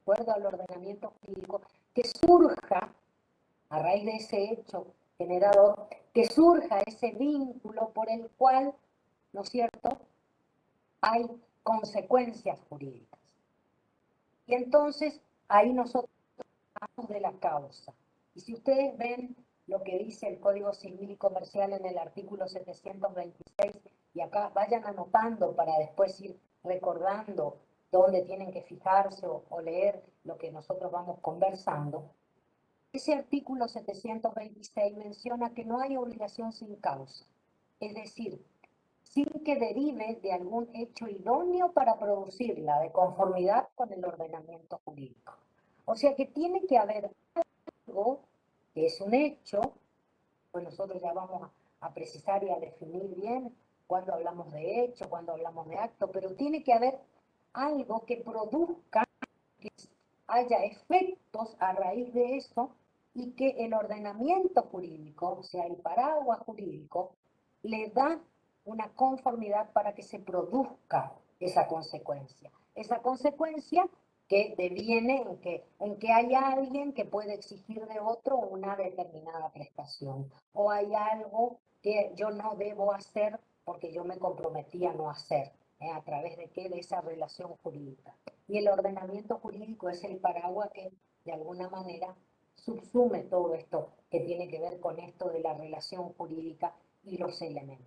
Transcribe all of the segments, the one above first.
acuerdo al ordenamiento jurídico, que surja, a raíz de ese hecho generador, que surja ese vínculo por el cual, ¿no es cierto?, hay consecuencias jurídicas. Y entonces, ahí nosotros hablamos de la causa. Y si ustedes ven lo que dice el Código Civil y Comercial en el artículo 726, y acá vayan anotando para después ir recordando dónde tienen que fijarse o leer lo que nosotros vamos conversando, ese artículo 726 menciona que no hay obligación sin causa, es decir, sin que derive de algún hecho idóneo para producirla de conformidad con el ordenamiento jurídico. O sea que tiene que haber algo que es un hecho, pues nosotros ya vamos a precisar y a definir bien cuando hablamos de hecho, cuando hablamos de acto, pero tiene que haber algo que produzca, que haya efectos a raíz de eso y que el ordenamiento jurídico, o sea, el paraguas jurídico, le da una conformidad para que se produzca esa consecuencia. Esa consecuencia que deviene en que hay alguien que puede exigir de otro una determinada prestación, o hay algo que yo no debo hacer porque yo me comprometí a no hacer, ¿a través de qué? De esa relación jurídica. Y el ordenamiento jurídico es el paraguas que, de alguna manera, subsume todo esto que tiene que ver con esto de la relación jurídica y los elementos.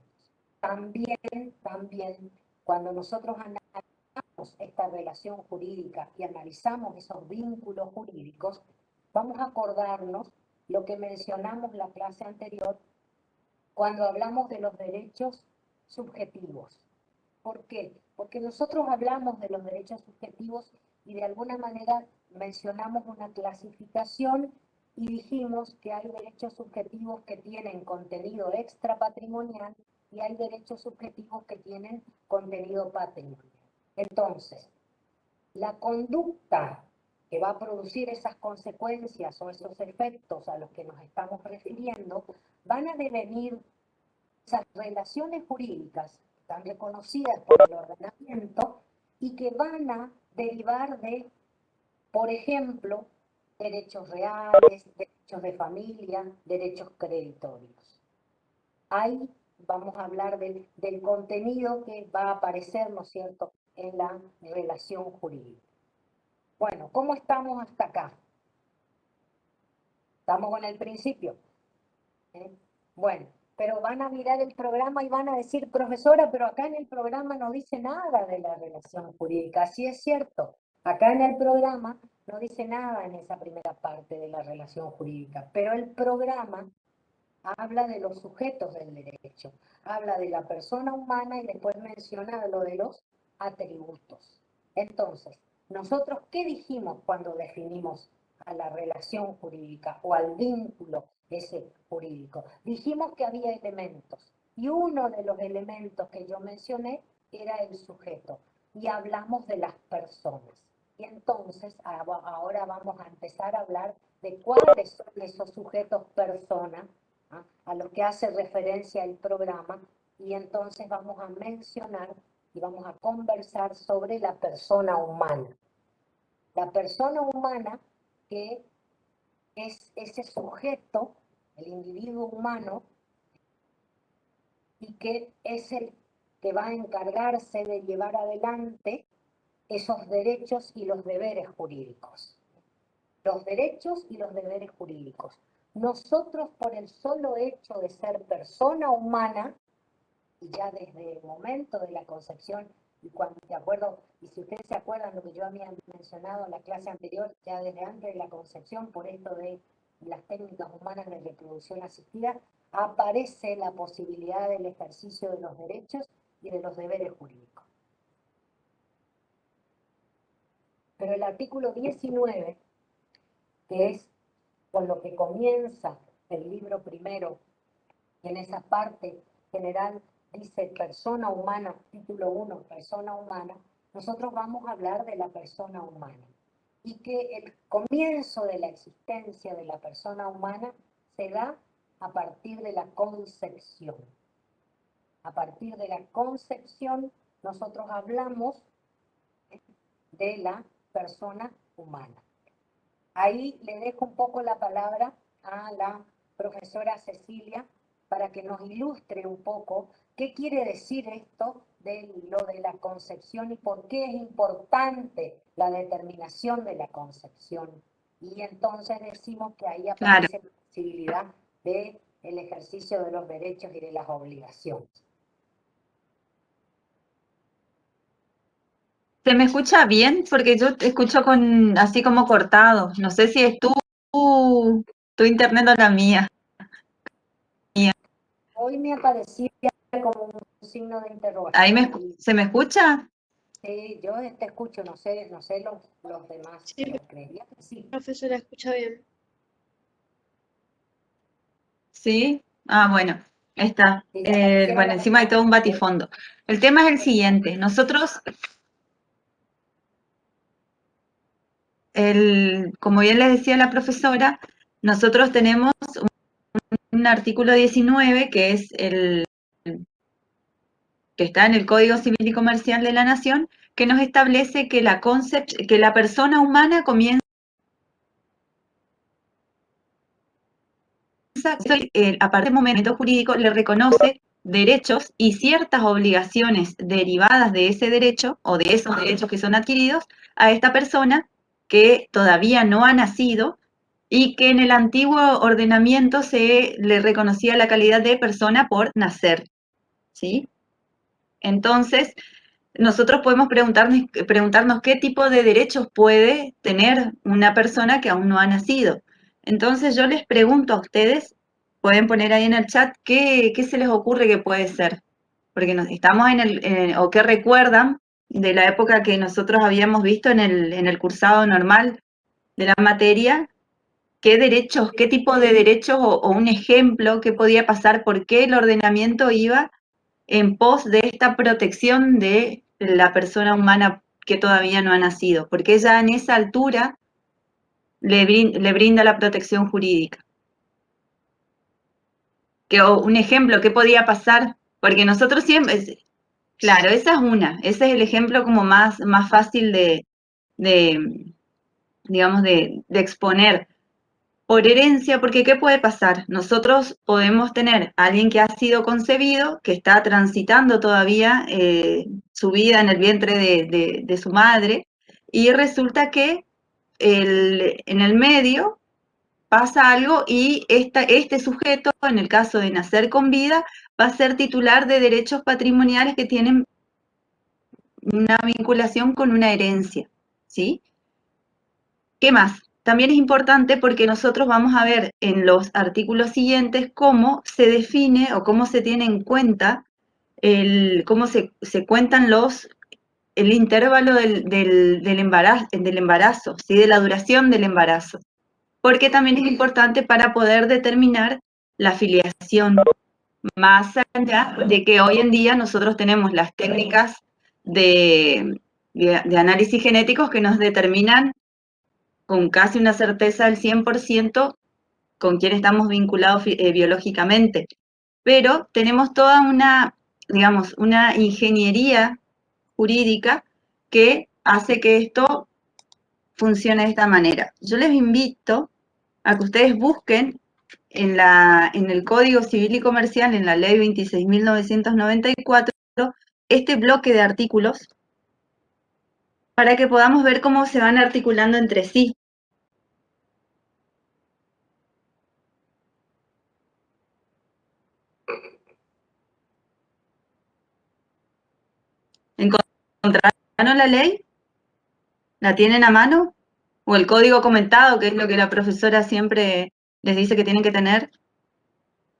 También, cuando nosotros analizamos esta relación jurídica y analizamos esos vínculos jurídicos, vamos a acordarnos lo que mencionamos en la clase anterior cuando hablamos de los derechos subjetivos. ¿Por qué? Porque nosotros hablamos de los derechos subjetivos y de alguna manera mencionamos una clasificación y dijimos que hay derechos subjetivos que tienen contenido extrapatrimonial y hay derechos subjetivos que tienen contenido patrimonial. Entonces, la conducta que va a producir esas consecuencias o esos efectos a los que nos estamos refiriendo van a devenir esas relaciones jurídicas tan reconocidas por el ordenamiento y que van a derivar de, por ejemplo, derechos reales, derechos de familia, derechos creditorios. Ahí vamos a hablar del contenido que va a aparecer, ¿no es cierto?, en la relación jurídica. Bueno, ¿cómo estamos hasta acá? Estamos con el principio. Bueno, pero van a mirar el programa y van a decir, profesora, pero acá en el programa no dice nada de la relación jurídica. Sí es cierto, acá en el programa no dice nada en esa primera parte de la relación jurídica, pero el programa habla de los sujetos del derecho, habla de la persona humana y después menciona lo de los atributos. Entonces, nosotros, ¿qué dijimos cuando definimos a la relación jurídica o al vínculo ese jurídico? Dijimos que había elementos y uno de los elementos que yo mencioné era el sujeto y hablamos de las personas. Y entonces ahora vamos a empezar a hablar de cuáles son esos sujetos personas a lo que hace referencia el programa, y entonces vamos a mencionar y vamos a conversar sobre la persona humana. La persona humana que es ese sujeto, el individuo humano, y que es el que va a encargarse de llevar adelante esos derechos y los deberes jurídicos. Los derechos y los deberes jurídicos. Nosotros, por el solo hecho de ser persona humana, y ya desde el momento de la concepción, y cuando te acuerdo, y si ustedes se acuerdan lo que yo había mencionado en la clase anterior, ya desde antes de la concepción, por esto de las técnicas humanas de reproducción asistida, aparece la posibilidad del ejercicio de los derechos y de los deberes jurídicos. Pero el artículo 19, que es con lo que comienza el libro primero, en esa parte general dice persona humana, título 1, persona humana, nosotros vamos a hablar de la persona humana. Y que el comienzo de la existencia de la persona humana se da a partir de la concepción. A partir de la concepción nosotros hablamos de la persona humana. Ahí le dejo un poco la palabra a la profesora Cecilia para que nos ilustre un poco qué quiere decir esto de lo de la concepción y por qué es importante la determinación de la concepción. Y entonces decimos que ahí Claro. aparece la posibilidad del ejercicio de los derechos y de las obligaciones. ¿Se me escucha bien? Porque yo te escucho con así como cortado. No sé si es tu internet o la mía. Hoy me aparecía como un signo de Ahí interrogación. ¿se me escucha? Sí, yo te escucho, no sé los demás, Sí, pero creería que sí. profesora, escucha bien. Sí. Ah, bueno, está. Sí, ya aparecieron Bueno, las encima hay todo un batifondo. El tema es el siguiente. Nosotros, como bien les decía la profesora, nosotros tenemos un artículo 19 que es el que está en el Código Civil y Comercial de la Nación, que nos establece que que la persona humana comienza a partir del momento jurídico le reconoce derechos y ciertas obligaciones derivadas de ese derecho o de esos derechos que son adquiridos a esta persona que todavía no ha nacido y que en el antiguo ordenamiento se le reconocía la calidad de persona por nacer, ¿sí? Entonces, nosotros podemos preguntarnos qué tipo de derechos puede tener una persona que aún no ha nacido. Entonces yo les pregunto a ustedes, pueden poner ahí en el chat qué se les ocurre que puede ser, porque estamos o qué recuerdan de la época que nosotros habíamos visto en el cursado normal de la materia, qué derechos, qué tipo de derechos o un ejemplo que podía pasar, por qué el ordenamiento iba en pos de esta protección de la persona humana que todavía no ha nacido, porque ella en esa altura le brinda la protección jurídica. Un ejemplo, ¿qué podía pasar? Porque nosotros siempre, claro, esa es ese es el ejemplo como más fácil digamos, de exponer. Por herencia, porque ¿qué puede pasar? Nosotros podemos tener a alguien que ha sido concebido, que está transitando todavía su vida en el vientre de su madre, y resulta que en el medio pasa algo y este sujeto, en el caso de nacer con vida, va a ser titular de derechos patrimoniales que tienen una vinculación con una herencia, ¿sí? ¿Qué más? También es importante porque nosotros vamos a ver en los artículos siguientes cómo se define o cómo se tiene en cuenta, cómo se cuentan el intervalo del embarazo, ¿sí? De la duración del embarazo. Porque también es importante para poder determinar la filiación, más allá de que hoy en día nosotros tenemos las técnicas de análisis genéticos que nos determinan con casi una certeza del 100% con quién estamos vinculados biológicamente. Pero tenemos toda digamos, una ingeniería jurídica que hace que esto funcione de esta manera. Yo les invito a que ustedes busquen en el Código Civil y Comercial, en la Ley 26.994, este bloque de artículos para que podamos ver cómo se van articulando entre sí. ¿Encontraron la ley? ¿La tienen a mano? ¿O el código comentado, que es lo que la profesora siempre les dice que tienen que tener?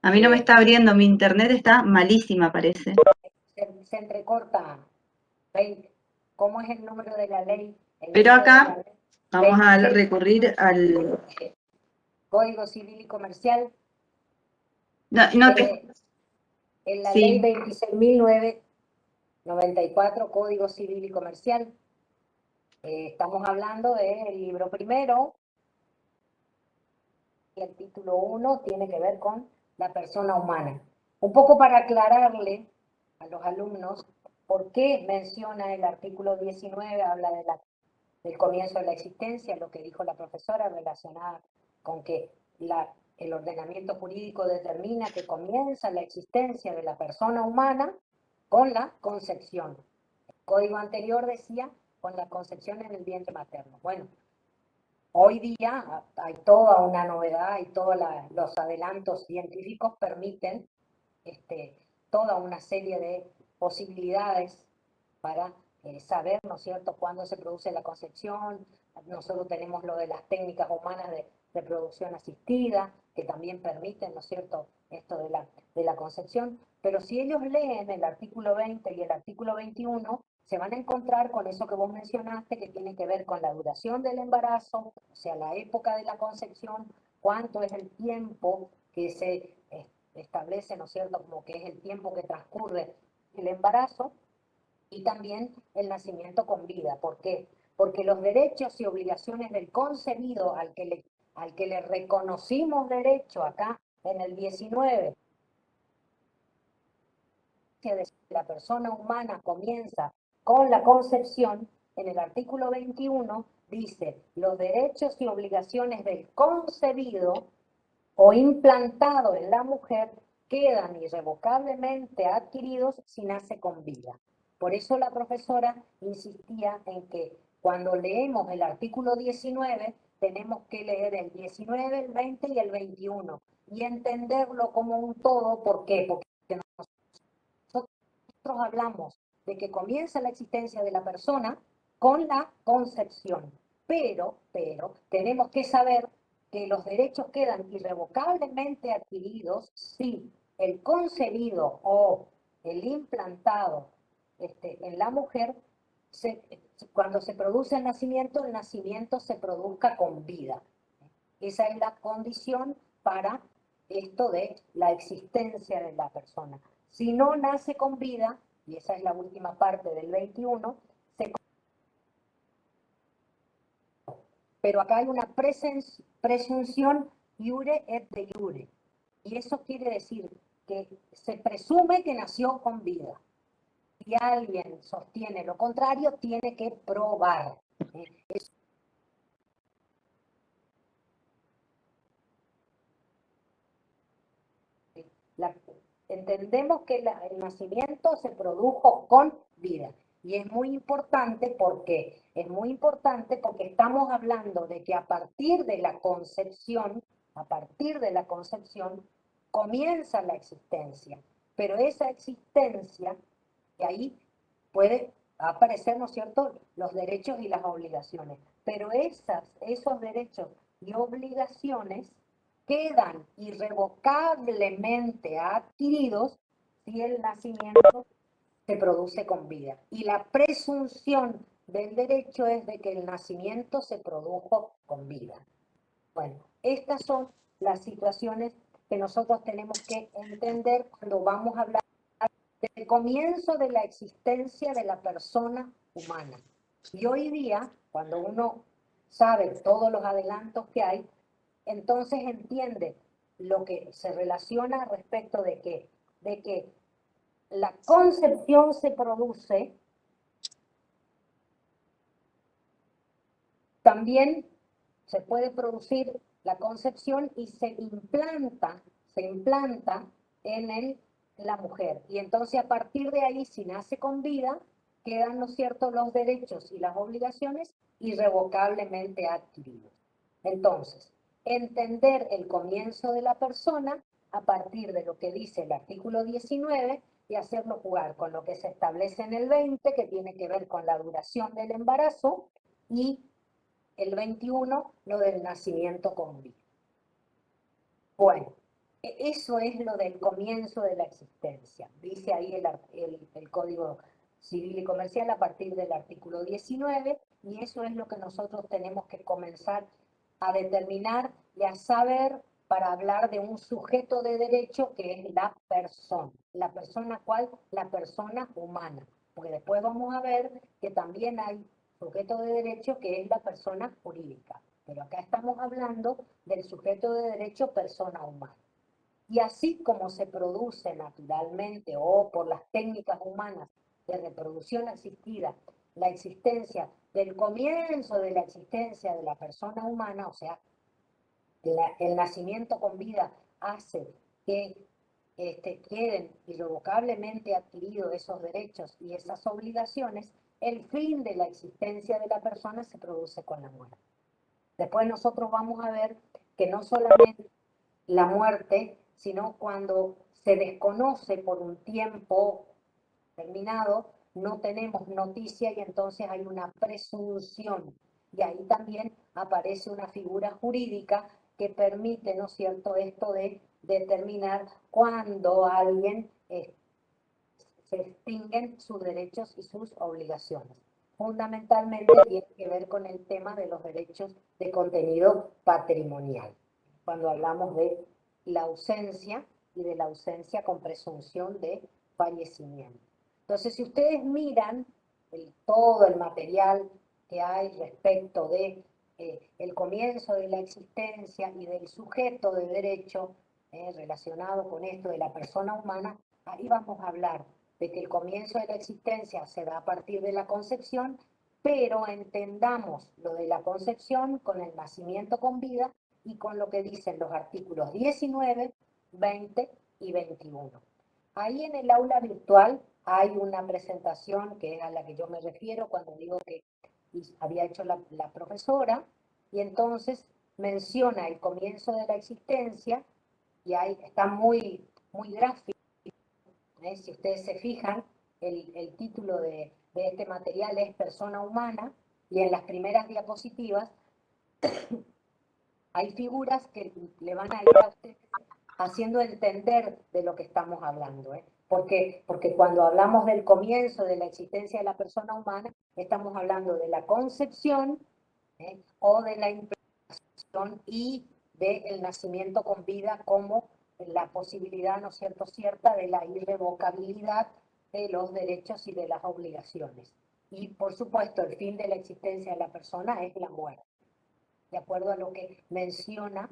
A mí no me está abriendo, mi internet está malísima, parece. Se entrecorta. ¿Cómo es el número de la ley? Pero acá vamos a recurrir al... Código Civil y Comercial. No te... En la ley Sí, 26.994, Código Civil y Comercial. Estamos hablando del libro primero. Y el título 1 tiene que ver con la persona humana. Un poco para aclararle a los alumnos por qué menciona el artículo 19, habla de la del comienzo de la existencia, lo que dijo la profesora relacionada con que el ordenamiento jurídico determina que comienza la existencia de la persona humana con la concepción. El código anterior decía con la concepción en el vientre materno. Bueno, hoy día hay toda una novedad y todos los adelantos científicos permiten toda una serie de posibilidades para saber, ¿no es cierto?, cuándo se produce la concepción. Nosotros tenemos lo de las técnicas humanas de reproducción asistida, que también permiten, ¿no es cierto?, esto de la concepción. Pero si ellos leen el artículo 20 y el artículo 21, se van a encontrar con eso que vos mencionaste, que tiene que ver con la duración del embarazo, o sea, la época de la concepción, cuánto es el tiempo que se establece, ¿no es cierto?, como que es el tiempo que transcurre el embarazo, y también el nacimiento con vida. ¿Por qué? Porque los derechos y obligaciones del concebido al que le reconocimos derecho acá en el 19, de la persona humana comienza con la concepción, en el artículo 21 dice, los derechos y obligaciones del concebido o implantado en la mujer quedan irrevocablemente adquiridos si nace con vida. Por eso la profesora insistía en que cuando leemos el artículo 19, tenemos que leer el 19, el 20 y el 21 y entenderlo como un todo. ¿Por qué? Porque nosotros hablamos de que comienza la existencia de la persona con la concepción, pero tenemos que saber que los derechos quedan irrevocablemente adquiridos si el concebido o el implantado en la mujer, cuando se produce el nacimiento se produzca con vida. Esa es la condición para esto de la existencia de la persona. Si no nace con vida, y esa es la última parte del 21, pero acá hay una presunción iure et de iure. Y eso quiere decir que se presume que nació con vida. Si alguien sostiene lo contrario, tiene que probar. Entendemos que el nacimiento se produjo con vida. Y es muy importante porque estamos hablando de que a partir de la concepción, comienza la existencia. Pero esa existencia, de ahí puede aparecer, ¿no es cierto?, los derechos y las obligaciones. Pero esos derechos y obligaciones quedan irrevocablemente adquiridos si el nacimiento se produce con vida. Y la presunción del derecho es de que el nacimiento se produjo con vida. Bueno, estas son las situaciones que nosotros tenemos que entender cuando vamos a hablar del comienzo de la existencia de la persona humana. Y hoy día, cuando uno sabe todos los adelantos que hay, entonces entiende lo que se relaciona respecto de que la concepción se produce, también se puede producir la concepción y se implanta en la mujer. Y entonces a partir de ahí, si nace con vida, quedan, ¿no es cierto?, los derechos y las obligaciones irrevocablemente adquiridos. Entonces, entender el comienzo de la persona a partir de lo que dice el artículo 19 y hacerlo jugar con lo que se establece en el 20, que tiene que ver con la duración del embarazo, y el 21, lo del nacimiento con vida. Bueno, eso es lo del comienzo de la existencia. Dice ahí el Código Civil y Comercial a partir del artículo 19, y eso es lo que nosotros tenemos que comenzar a determinar y a saber para hablar de un sujeto de derecho que es la persona. ¿La persona cuál? La persona humana. Porque después vamos a ver que también hay sujeto de derecho que es la persona jurídica. Pero acá estamos hablando del sujeto de derecho persona humana. Y así como se produce naturalmente o por las técnicas humanas de reproducción asistida la existencia, del comienzo de la existencia de la persona humana, o sea, el nacimiento con vida hace que queden irrevocablemente adquiridos esos derechos y esas obligaciones, el fin de la existencia de la persona se produce con la muerte. Después nosotros vamos a ver que no solamente la muerte, sino cuando se desconoce por un tiempo terminado, no tenemos noticia y entonces hay una presunción. Y ahí también aparece una figura jurídica que permite, ¿no es cierto?, esto de determinar cuándo alguien se extinguen sus derechos y sus obligaciones. Fundamentalmente tiene que ver con el tema de los derechos de contenido patrimonial, cuando hablamos de la ausencia y de la ausencia con presunción de fallecimiento. Entonces, si ustedes miran todo el material que hay respecto de el comienzo de la existencia y del sujeto de derecho relacionado con esto de la persona humana, ahí vamos a hablar de que el comienzo de la existencia se da a partir de la concepción, pero entendamos lo de la concepción con el nacimiento con vida y con lo que dicen los artículos 19, 20 y 21. Ahí en el aula virtual hay una presentación que es a la que yo me refiero cuando digo que había hecho la profesora, y entonces menciona el comienzo de la existencia, y ahí está muy, muy gráfico. Si ustedes se fijan, el título de este material es Persona Humana, y en las primeras diapositivas hay figuras que le van a ir a ustedes haciendo entender de lo que estamos hablando. Porque cuando hablamos del comienzo de la existencia de la persona humana, estamos hablando de la concepción o de la implantación y del nacimiento con vida como la posibilidad, ¿no es cierto?, cierta de la irrevocabilidad de los derechos y de las obligaciones. Y, por supuesto, el fin de la existencia de la persona es la muerte, de acuerdo a lo que menciona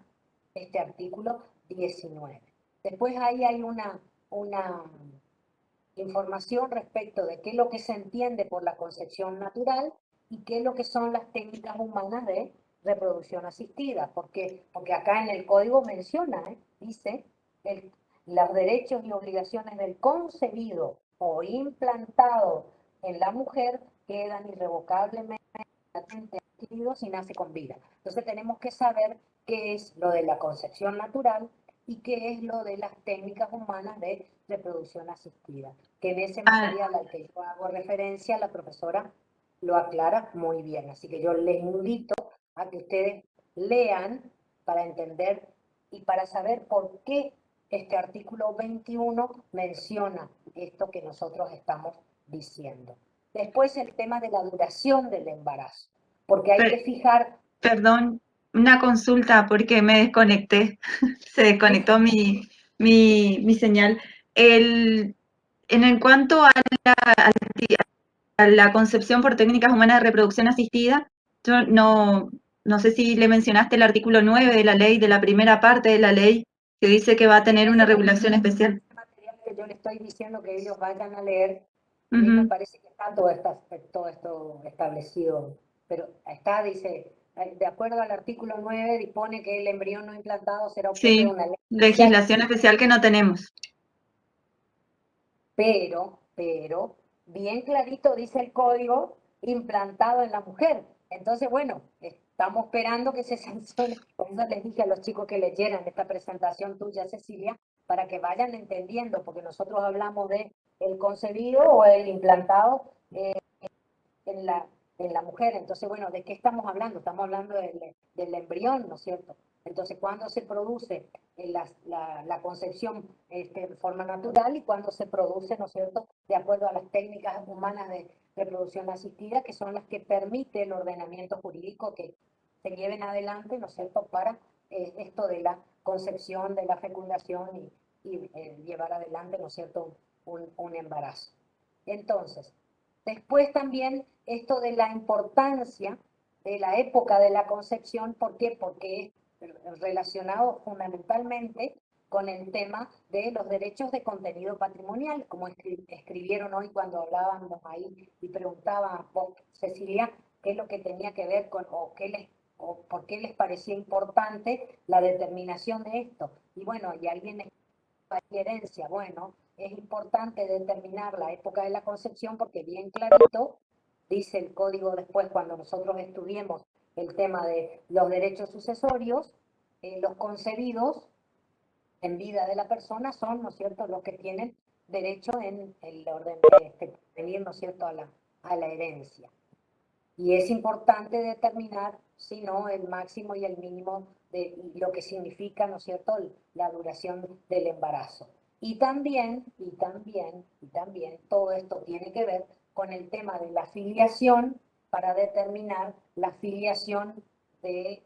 este artículo 19. Después ahí hay una información respecto de qué es lo que se entiende por la concepción natural y qué es lo que son las técnicas humanas de reproducción asistida, porque acá en el código menciona, dice, los derechos y obligaciones del concebido o implantado en la mujer quedan irrevocablemente adquiridos y nace con vida. Entonces tenemos que saber qué es lo de la concepción natural y qué es lo de las técnicas humanas de reproducción asistida, que en ese material al que yo hago referencia, la profesora lo aclara muy bien. Así que yo les invito a que ustedes lean para entender y para saber por qué este artículo 21 menciona esto que nosotros estamos diciendo. Después el tema de la duración del embarazo, porque hay que fijar... Perdón, una consulta porque me desconecté, se desconectó mi señal. En cuanto a la concepción por técnicas humanas de reproducción asistida, yo no sé si le mencionaste el artículo 9 de la ley, de la primera parte de la ley, que dice que va a tener una regulación especial. Ese material que yo le estoy diciendo que ellos vayan a leer, a mí me parece que está todo esto establecido, pero está, dice, de acuerdo al artículo 9, dispone que el embrión no implantado será objeto de una ley. Legislación especial que no tenemos. Pero, bien clarito dice el código, implantado en la mujer. Entonces, bueno, estamos esperando que se sancione. Por eso les dije a los chicos que leyeran esta presentación tuya, Cecilia, para que vayan entendiendo, porque nosotros hablamos de el concebido o el implantado en la mujer. Entonces, bueno, ¿de qué estamos hablando? Estamos hablando del embrión, ¿no es cierto? Entonces, ¿cuándo se produce la concepción de forma natural y cuándo se produce, ¿no es cierto?, de acuerdo a las técnicas humanas de reproducción asistida, que son las que permite el ordenamiento jurídico que se lleven adelante, ¿no es cierto?, para esto de la concepción, de la fecundación y llevar adelante, ¿no es cierto?, un embarazo. Entonces, después también esto de la importancia de la época de la concepción, ¿por qué? Porque es relacionado fundamentalmente con el tema de los derechos de contenido patrimonial, como escribieron hoy cuando hablábamos ahí y preguntaban vos, Cecilia, qué es lo que tenía que ver con, o por qué les parecía importante la determinación de esto. Y bueno, y alguien herencia, bueno, es importante determinar la época de la concepción porque bien clarito dice el código después cuando nosotros estudiemos el tema de los derechos sucesorios, los concebidos en vida de la persona son, ¿no es cierto?, los que tienen derecho en el orden de venir, ¿no es cierto?, a la herencia. Y es importante determinar, si no, el máximo y el mínimo de lo que significa, ¿no es cierto?, la duración del embarazo. Y también, todo esto tiene que ver con el tema de la filiación para determinar la filiación de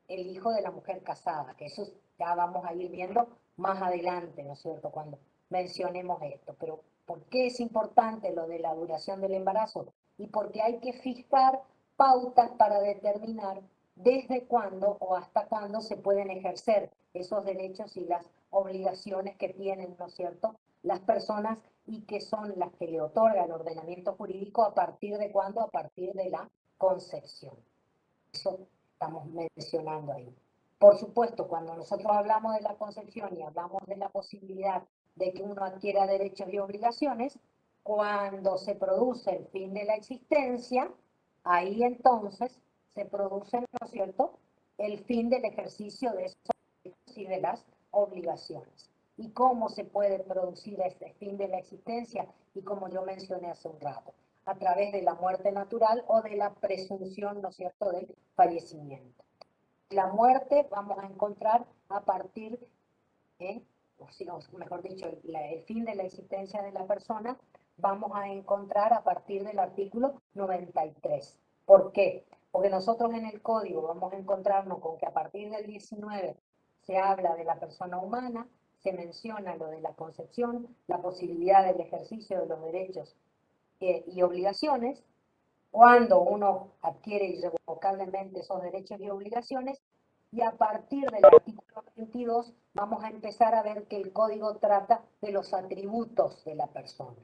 el hijo de la mujer casada, que eso ya vamos a ir viendo más adelante, ¿no es cierto?, cuando mencionemos esto. Pero ¿por qué es importante lo de la duración del embarazo? Y porque hay que fijar pautas para determinar desde cuándo o hasta cuándo se pueden ejercer esos derechos y las obligaciones que tienen, ¿no es cierto?, las personas y que son las que le otorga el ordenamiento jurídico a partir de cuándo, a partir de la concepción. Eso estamos mencionando ahí. Por supuesto, cuando nosotros hablamos de la concepción y hablamos de la posibilidad de que uno adquiera derechos y obligaciones, cuando se produce el fin de la existencia, ahí entonces se produce, ¿no es cierto?, el fin del ejercicio de esos derechos y de las obligaciones. ¿Y cómo se puede producir este fin de la existencia? Y como yo mencioné hace un rato, a través de la muerte natural o de la presunción, ¿no es cierto?, del fallecimiento. La muerte vamos a encontrar a partir, o mejor dicho, el fin de la existencia de la persona, vamos a encontrar a partir del artículo 93. ¿Por qué? Porque nosotros en el código vamos a encontrarnos con que a partir del 19 se habla de la persona humana, se menciona lo de la concepción, la posibilidad del ejercicio de los derechos y obligaciones, cuando uno adquiere irrevocablemente esos derechos y obligaciones, y a partir del artículo 22 vamos a empezar a ver que el código trata de los atributos de la persona.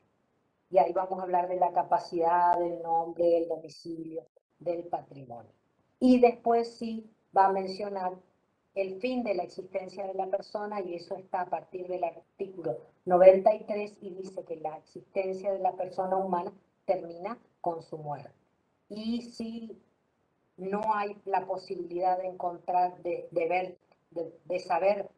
Y ahí vamos a hablar de la capacidad, del nombre, del domicilio, del patrimonio. Y después sí va a mencionar el fin de la existencia de la persona, y eso está a partir del artículo 93 y dice que la existencia de la persona humana termina con su muerte. Y si no hay la posibilidad de encontrar, de ver, de saber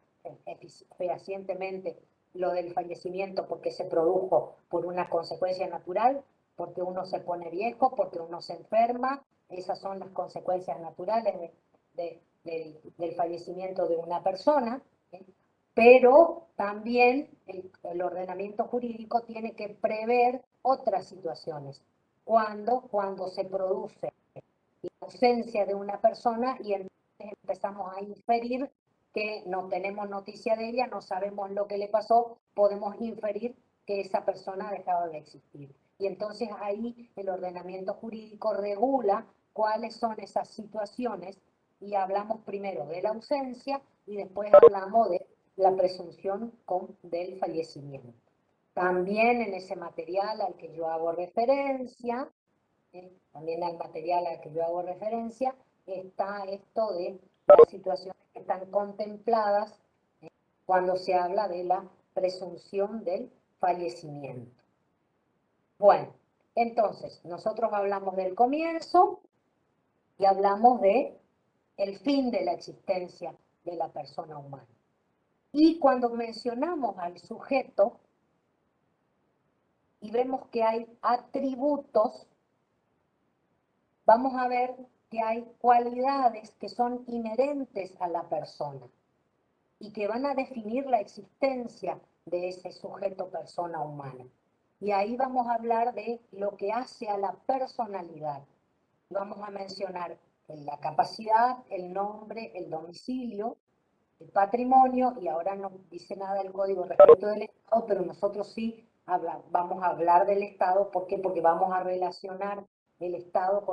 fehacientemente lo del fallecimiento porque se produjo por una consecuencia natural, porque uno se pone viejo, porque uno se enferma, esas son las consecuencias naturales del fallecimiento de una persona, ¿sí? Pero también el ordenamiento jurídico tiene que prever otras situaciones. Cuando se produce la ausencia de una persona y entonces empezamos a inferir que no tenemos noticia de ella, no sabemos lo que le pasó, podemos inferir que esa persona ha dejado de existir. Y entonces ahí el ordenamiento jurídico regula cuáles son esas situaciones y hablamos primero de la ausencia y después hablamos de la presunción del fallecimiento. También en ese material al que yo hago referencia, también al material al que yo hago referencia, está esto de las situaciones que están contempladas cuando se habla de la presunción del fallecimiento. Bueno, entonces, nosotros hablamos del comienzo y hablamos de el fin de la existencia de la persona humana. Y cuando mencionamos al sujeto y vemos que hay atributos, vamos a ver que hay cualidades que son inherentes a la persona y que van a definir la existencia de ese sujeto persona humana. Y ahí vamos a hablar de lo que hace a la personalidad. Vamos a mencionar la capacidad, el nombre, el domicilio, el patrimonio, y ahora no dice nada el código respecto del Estado, pero nosotros sí vamos a hablar del Estado. ¿Por qué? Porque vamos a relacionar el Estado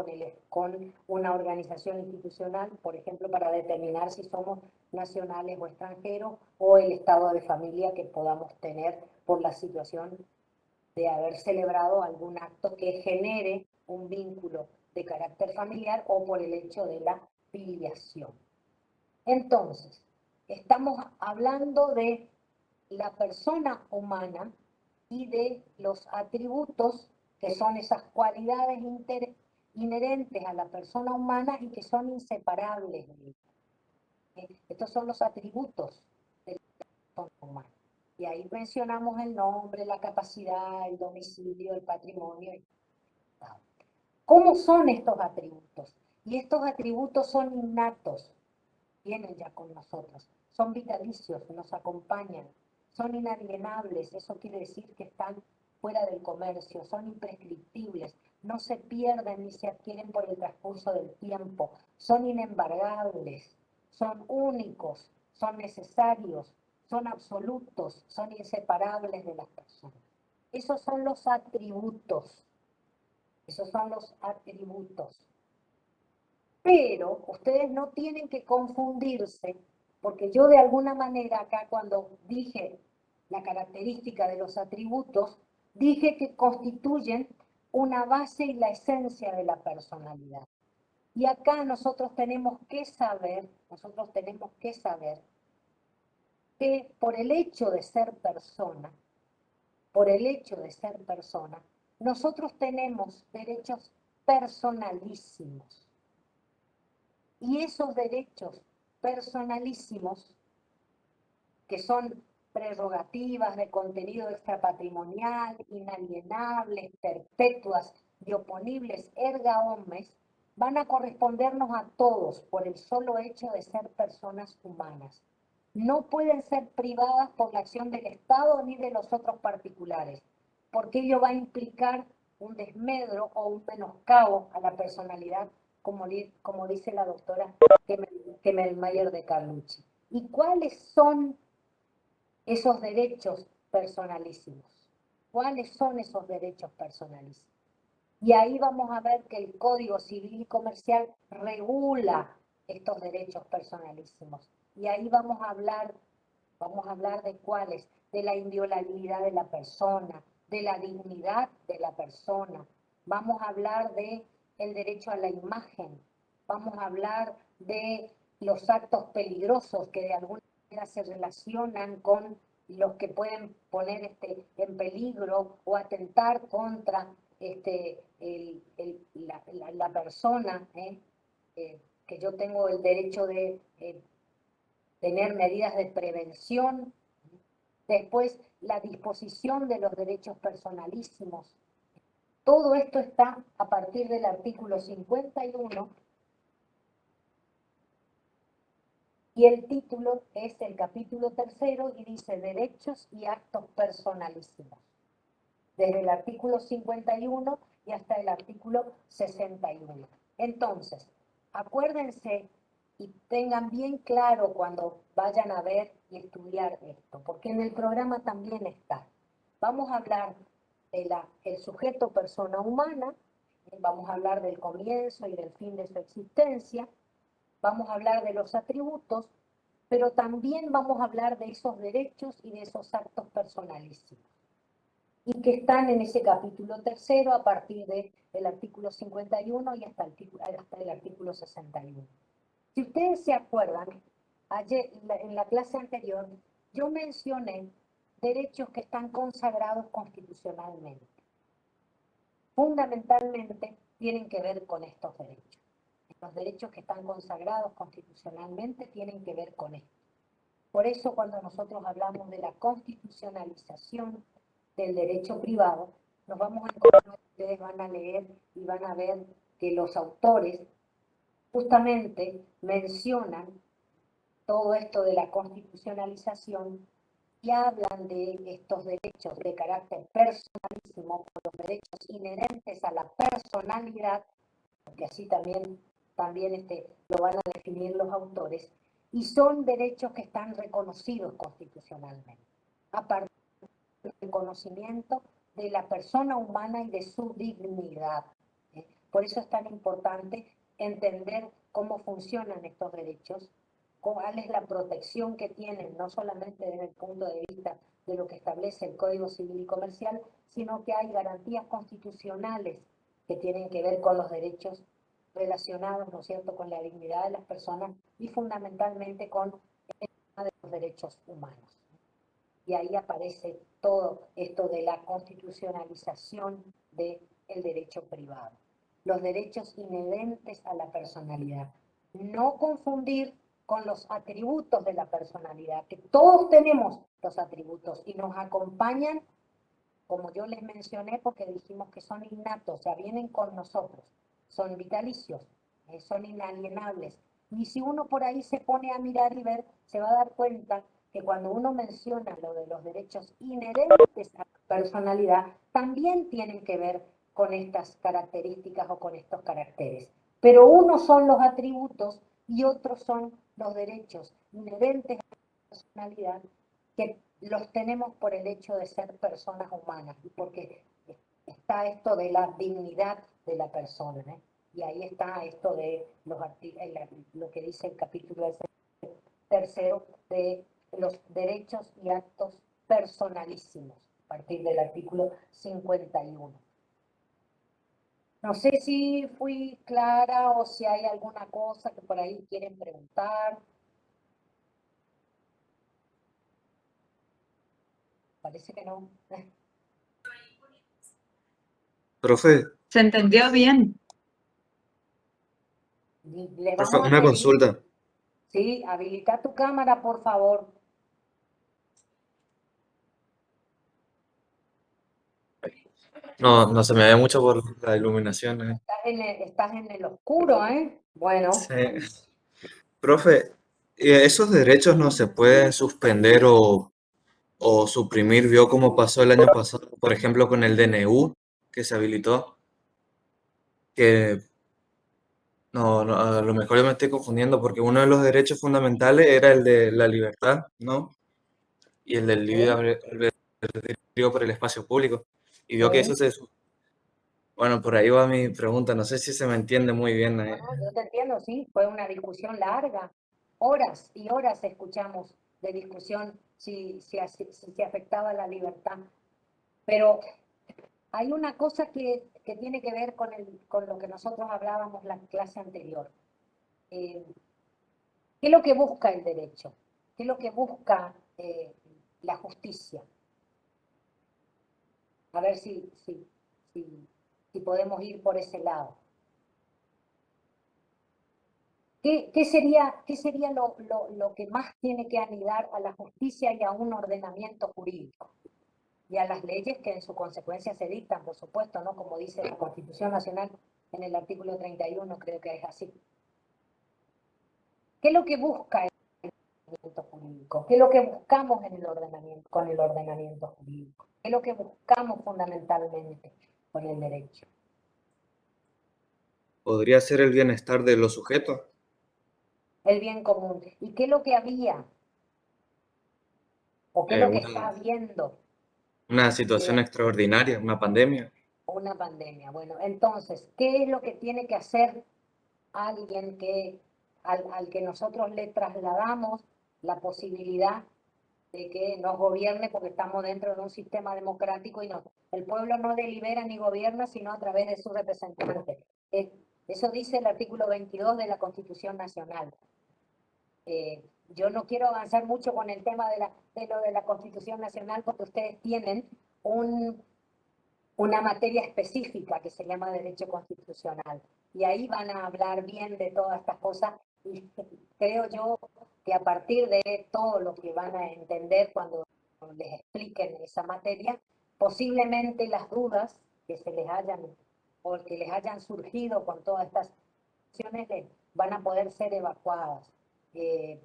con una organización institucional, por ejemplo, para determinar si somos nacionales o extranjeros, o el estado de familia que podamos tener por la situación de haber celebrado algún acto que genere un vínculo de carácter familiar o por el hecho de la filiación. Entonces, estamos hablando de la persona humana y de los atributos que son esas cualidades inherentes a la persona humana y que son inseparables de ella. Estos son los atributos de la persona humana. Y ahí mencionamos el nombre, la capacidad, el domicilio, el patrimonio. ¿Cómo son estos atributos? Y estos atributos son innatos, vienen ya con nosotros, son vitalicios, nos acompañan, son inalienables, eso quiere decir que están fuera del comercio, son imprescriptibles, no se pierden ni se adquieren por el transcurso del tiempo, son inembargables, son únicos, son necesarios, son absolutos, son inseparables de las personas. Esos son los atributos, esos son los atributos. Pero ustedes no tienen que confundirse, porque yo de alguna manera acá cuando dije la característica de los atributos, dije que constituyen una base y la esencia de la personalidad. Y acá nosotros tenemos que saber que por el hecho de ser persona, nosotros tenemos derechos personalísimos. Y esos derechos personalísimos, que son prerrogativas de contenido extrapatrimonial, inalienables, perpetuas y oponibles erga omnes, van a correspondernos a todos por el solo hecho de ser personas humanas. No pueden ser privadas por la acción del Estado ni de los otros particulares, porque ello va a implicar un desmedro o un menoscabo a la personalidad, como dice la doctora Kemmelmayer de Carlucci. ¿Y cuáles son esos derechos personalísimos? ¿Cuáles son esos derechos personalísimos? Y ahí vamos a ver que el Código Civil y Comercial regula estos derechos personalísimos. Y ahí vamos a hablar de cuáles, de la inviolabilidad de la persona, de la dignidad de la persona. Vamos a hablar de el derecho a la imagen. Vamos a hablar de los actos peligrosos que de alguna manera se relacionan con los que pueden poner en peligro o atentar contra la persona, que yo tengo el derecho de tener medidas de prevención. Después, la disposición de los derechos personalísimos. Todo esto está a partir del artículo 51 y el título es el capítulo 3 y dice derechos y actos personalísimos. Desde el artículo 51 y hasta el artículo 61. Entonces, acuérdense y tengan bien claro cuando vayan a ver y estudiar esto, porque en el programa también está. Vamos a hablar del sujeto persona humana, vamos a hablar del comienzo y del fin de su existencia, vamos a hablar de los atributos, pero también vamos a hablar de esos derechos y de esos actos personalísimos, y que están en ese capítulo 3 a partir del artículo 51 y hasta el artículo 61. Si ustedes se acuerdan, ayer en la clase anterior yo mencioné derechos que están consagrados constitucionalmente. Fundamentalmente tienen que ver con estos derechos. Los derechos que están consagrados constitucionalmente tienen que ver con esto. Por eso cuando nosotros hablamos de la constitucionalización del derecho privado, nos vamos a encontrar, ustedes van a leer y van a ver que los autores justamente mencionan todo esto de la constitucionalización y hablan de estos derechos de carácter personalísimo, los derechos inherentes a la personalidad, porque así también lo van a definir los autores, y son derechos que están reconocidos constitucionalmente, a partir del reconocimiento de la persona humana y de su dignidad. Por eso es tan importante entender cómo funcionan estos derechos, cuál es la protección que tienen, no solamente desde el punto de vista de lo que establece el Código Civil y Comercial, sino que hay garantías constitucionales que tienen que ver con los derechos relacionados, ¿no es cierto?, con la dignidad de las personas y fundamentalmente con el tema de los derechos humanos. Y ahí aparece todo esto de la constitucionalización del derecho privado. Los derechos inherentes a la personalidad. No confundir con los atributos de la personalidad, que todos tenemos los atributos y nos acompañan, como yo les mencioné, porque dijimos que son innatos, o sea, vienen con nosotros, son vitalicios, son inalienables. Y si uno por ahí se pone a mirar y ver, se va a dar cuenta que cuando uno menciona lo de los derechos inherentes a la personalidad, también tienen que ver con estas características o con estos caracteres. Pero unos son los atributos y otros son los derechos inherentes a la personalidad que los tenemos por el hecho de ser personas humanas y porque está esto de la dignidad de la persona, ¿eh? Y ahí está esto de lo que dice el capítulo tercero de los derechos y actos personalísimos, a partir del artículo 51. No sé si fui clara o si hay alguna cosa que por ahí quieren preguntar. Parece que no. Profe, ¿Se entendió bien? Le profe, vamos a una pedir, consulta. sí, habilita tu cámara, por favor. No, no se me ve mucho por la iluminación. Estás en el oscuro, ¿eh? Bueno, Sí. Profe, ¿esos derechos no se pueden suspender o suprimir? ¿Vio cómo pasó el año pasado, por ejemplo, con el DNU que se habilitó? Que no, no, a lo mejor yo me estoy confundiendo porque uno de los derechos fundamentales era el de la libertad, ¿no? Y el del libre sí, albedrío por el espacio público. Y vio que eso sí. se... Bueno, por ahí va mi pregunta, no sé si se me entiende muy bien. No, no, yo te entiendo, sí, fue una discusión larga. Horas y horas escuchamos de discusión si se afectaba la libertad. Pero hay una cosa que tiene que ver con lo que nosotros hablábamos la clase anterior. Eh, ¿Qué es lo que busca el derecho? ¿Qué es lo que busca la justicia? A ver si podemos ir por ese lado. ¿Qué sería lo que más tiene que anidar a la justicia y a un ordenamiento jurídico? Y a las leyes que en su consecuencia se dictan, por supuesto, ¿no? Como dice la Constitución Nacional en el artículo 31, creo que es así. ¿Qué es lo que busca el ordenamiento jurídico? ¿Qué es lo que buscamos en el ordenamiento, con el ordenamiento jurídico? ¿Qué es lo que buscamos fundamentalmente con el derecho? ¿Podría ser el bienestar de los sujetos? El bien común. ¿Y qué es lo que había? ¿O qué es lo que está Una, habiendo? una situación Eh, extraordinaria, una pandemia. una pandemia. Bueno, entonces, ¿qué es lo que tiene que hacer alguien al que nosotros le trasladamos la posibilidad de que nos gobierne porque estamos dentro de un sistema democrático y no, el pueblo no delibera ni gobierna sino a través de su representante? Eso dice el artículo 22 de la Constitución Nacional. Yo no quiero avanzar mucho con el tema de lo de la Constitución Nacional porque ustedes tienen una materia específica que se llama Derecho Constitucional. Y ahí van a hablar bien de todas estas cosas y creo yo que a partir de todo lo que van a entender cuando les expliquen esa materia, posiblemente las dudas que se les hayan o que les hayan surgido con todas estas acciones van a poder ser evacuadas.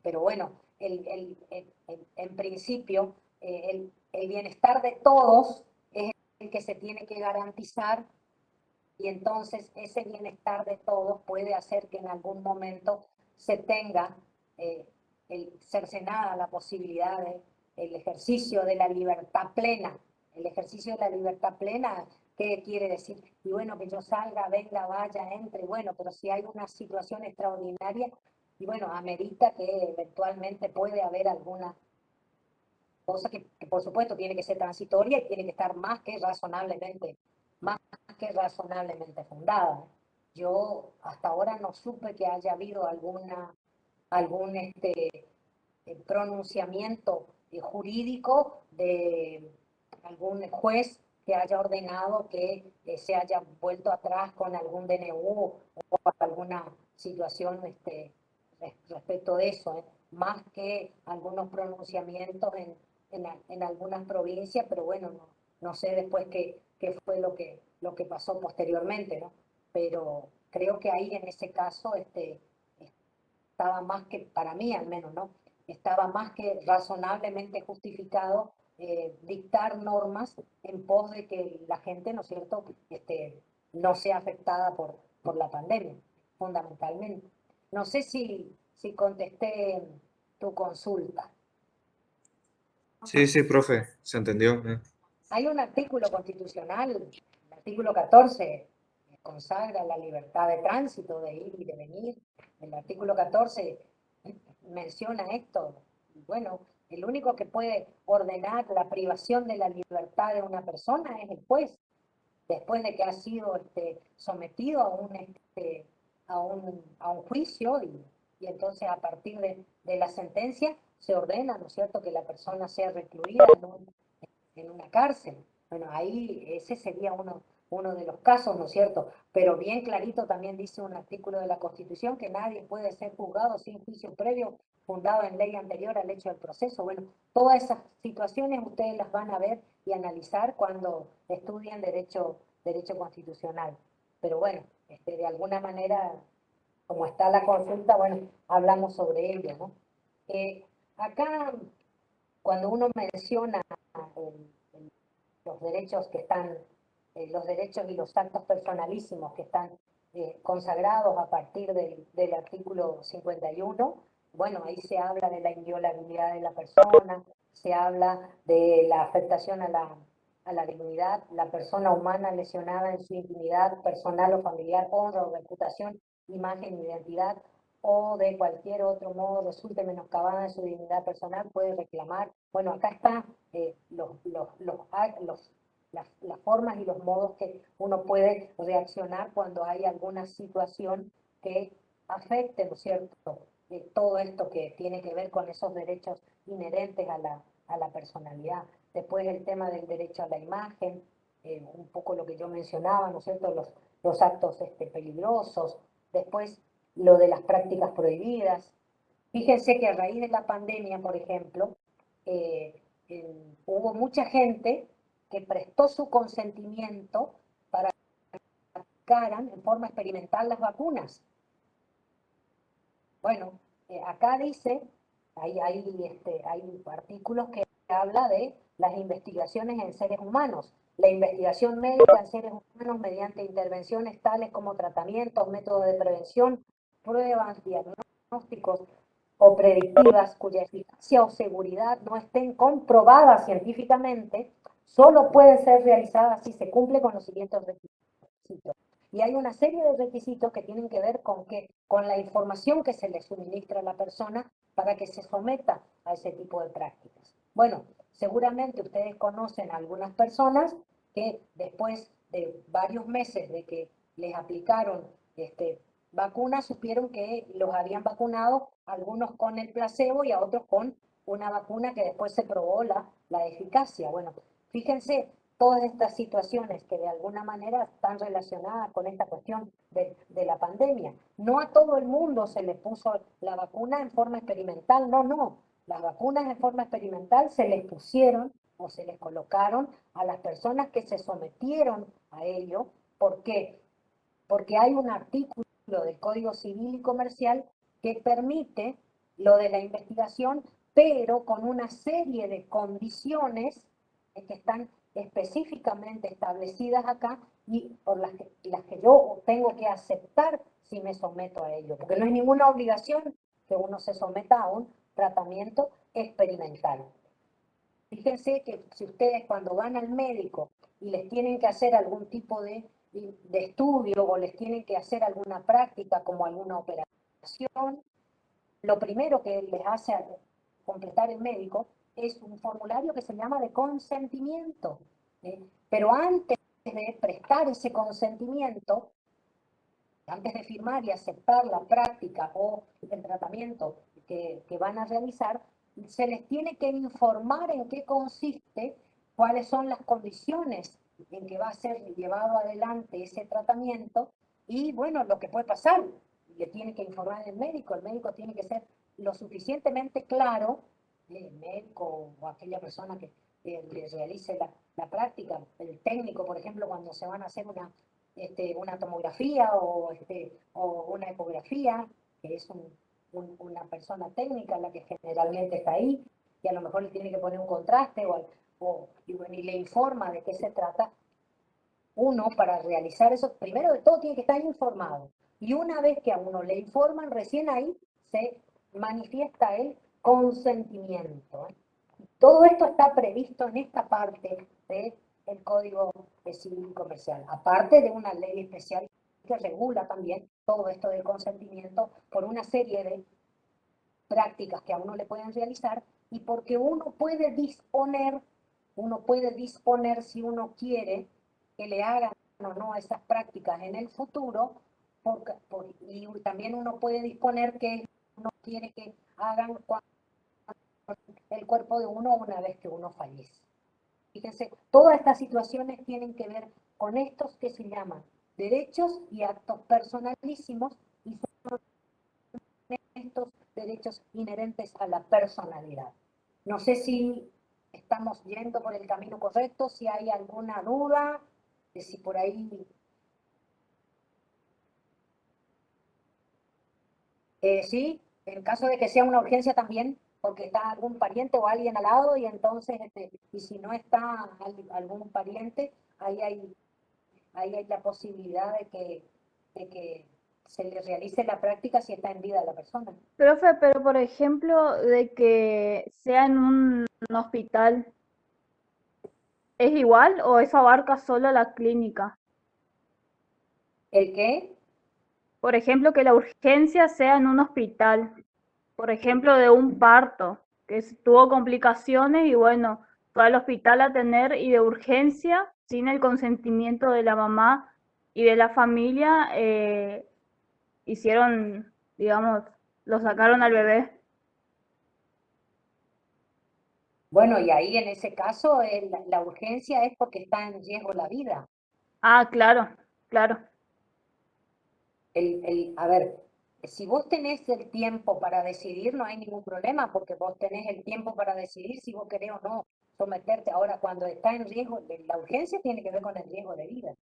Pero bueno, en principio, el bienestar de todos es el que se tiene que garantizar y entonces ese bienestar de todos puede hacer que en algún momento se tenga cercenada la posibilidad de el ejercicio de la libertad plena. El ejercicio de la libertad plena ¿Qué quiere decir? Y bueno, que yo salga, venga, vaya, entre, bueno, pero si hay una situación extraordinaria, y bueno, amerita que eventualmente puede haber alguna cosa que por supuesto tiene que ser transitoria y tiene que estar más que razonablemente fundada. Yo hasta ahora no supe que haya habido algún pronunciamiento jurídico de algún juez que haya ordenado que se haya vuelto atrás con algún DNU o alguna situación respecto de eso, más que algunos pronunciamientos en algunas provincias, pero bueno, no sé después qué fue lo que pasó posteriormente, ¿no? Pero creo que ahí en ese caso estaba más que, para mí al menos, ¿no? Estaba más que razonablemente justificado dictar normas en pos de que la gente, ¿no es cierto?, no sea afectada por la pandemia, fundamentalmente. No sé si contesté tu consulta. Sí, sí, profe, se entendió. Hay un artículo constitucional, el artículo 14, que consagra la libertad de tránsito, de ir y de venir. El artículo 14 menciona esto. Bueno, el único que puede ordenar la privación de la libertad de una persona es el juez, después de que ha sido sometido a un juicio y entonces a partir de la sentencia se ordena, ¿no es cierto?, que la persona sea recluida en una cárcel. Bueno, ahí ese sería uno de los casos, ¿no es cierto? Pero bien clarito también dice un artículo de la Constitución que nadie puede ser juzgado sin juicio previo fundado en ley anterior al hecho del proceso. Bueno, todas esas situaciones ustedes las van a ver y analizar cuando estudien derecho constitucional. Pero bueno, de alguna manera, como está la consulta, bueno, hablamos sobre ello, ¿no? Acá, cuando uno menciona los derechos que están, los derechos y los actos personalísimos que están consagrados a partir del artículo 51, bueno, ahí se habla de la inviolabilidad de la persona, se habla de la afectación a la dignidad, la persona humana lesionada en su intimidad personal o familiar, honra o reputación, imagen, identidad, o de cualquier otro modo resulte menoscabada en su dignidad personal, puede reclamar. Bueno, acá están las formas y los modos que uno puede reaccionar cuando hay alguna situación que afecte, ¿no es cierto?, todo esto que tiene que ver con esos derechos inherentes a la personalidad. Después el tema del derecho a la imagen, un poco lo que yo mencionaba, ¿no es cierto?, los actos peligrosos. Después lo de las prácticas prohibidas. Fíjense que a raíz de la pandemia, por ejemplo, hubo mucha gente que prestó su consentimiento para que aplicaran en forma experimental las vacunas. Bueno, acá dice, hay artículos que habla de las investigaciones en seres humanos. La investigación médica en seres humanos mediante intervenciones tales como tratamientos, métodos de prevención, pruebas, diagnósticos o predictivas cuya eficacia o seguridad no estén comprobadas científicamente, solo pueden ser realizadas si se cumple con los siguientes requisitos. Y hay una serie de requisitos que tienen que ver con la información que se le suministra a la persona para que se someta a ese tipo de prácticas. Bueno, seguramente ustedes conocen a algunas personas que después de varios meses de que les aplicaron vacunas, supieron que los habían vacunado, algunos con el placebo y a otros con una vacuna que después se probó la eficacia. Bueno, fíjense todas estas situaciones que de alguna manera están relacionadas con esta cuestión de la pandemia. No a todo el mundo se le puso la vacuna en forma experimental, no. Las vacunas en forma experimental se les pusieron o se les colocaron a las personas que se sometieron a ello. ¿Por qué? Porque hay un artículo del Código Civil y Comercial que permite lo de la investigación, pero con una serie de condiciones que están específicamente establecidas acá y por las que yo tengo que aceptar si me someto a ello, porque no es ninguna obligación que uno se someta a un tratamiento experimental. Fíjense que si ustedes cuando van al médico y les tienen que hacer algún tipo de estudio o les tienen que hacer alguna práctica como alguna operación, lo primero que les hace completar el médico es un formulario que se llama de consentimiento. Pero antes de prestar ese consentimiento, antes de firmar y aceptar la práctica o el tratamiento que van a realizar, se les tiene que informar en qué consiste, cuáles son las condiciones en que va a ser llevado adelante ese tratamiento y, bueno, lo que puede pasar. Le tiene que informar el médico tiene que ser lo suficientemente claro, el médico o aquella persona que le realice la práctica, el técnico, por ejemplo, cuando se van a hacer una tomografía o una ecografía, que es una persona técnica la que generalmente está ahí, y a lo mejor le tiene que poner un contraste y le informa de qué se trata. Uno, para realizar eso, primero de todo tiene que estar informado. Y una vez que a uno le informan, recién ahí se manifiesta el consentimiento. Todo esto está previsto en esta parte del Código Civil y Comercial, aparte de una ley especial que regula también todo esto del consentimiento por una serie de prácticas que a uno le pueden realizar y porque uno puede disponer si uno quiere que le hagan o no esas prácticas en el futuro, y también uno puede disponer que uno quiere que hagan el cuerpo de uno una vez que uno fallece. Fíjense, todas estas situaciones tienen que ver con estos que se llaman derechos y actos personalísimos y son estos derechos inherentes a la personalidad. No sé si estamos yendo por el camino correcto, si hay alguna duda, de si por ahí... sí, en caso de que sea una urgencia también, porque está algún pariente o alguien al lado, y entonces, y si no está algún pariente, ahí hay la posibilidad de que se le realice la práctica si está en vida la persona. Profe, pero por ejemplo, de que sea en un hospital, ¿es igual o eso abarca solo la clínica? ¿El qué? Por ejemplo, que la urgencia sea en un hospital, por ejemplo, de un parto, que tuvo complicaciones y bueno, fue al hospital a tener y de urgencia, sin el consentimiento de la mamá y de la familia, hicieron, digamos, lo sacaron al bebé. Bueno, y ahí en ese caso la urgencia es porque está en riesgo la vida. Ah, claro, claro. A ver, si vos tenés el tiempo para decidir, no hay ningún problema, porque vos tenés el tiempo para decidir si vos querés o no someterte. Ahora, cuando está en riesgo, la urgencia tiene que ver con el riesgo de vida.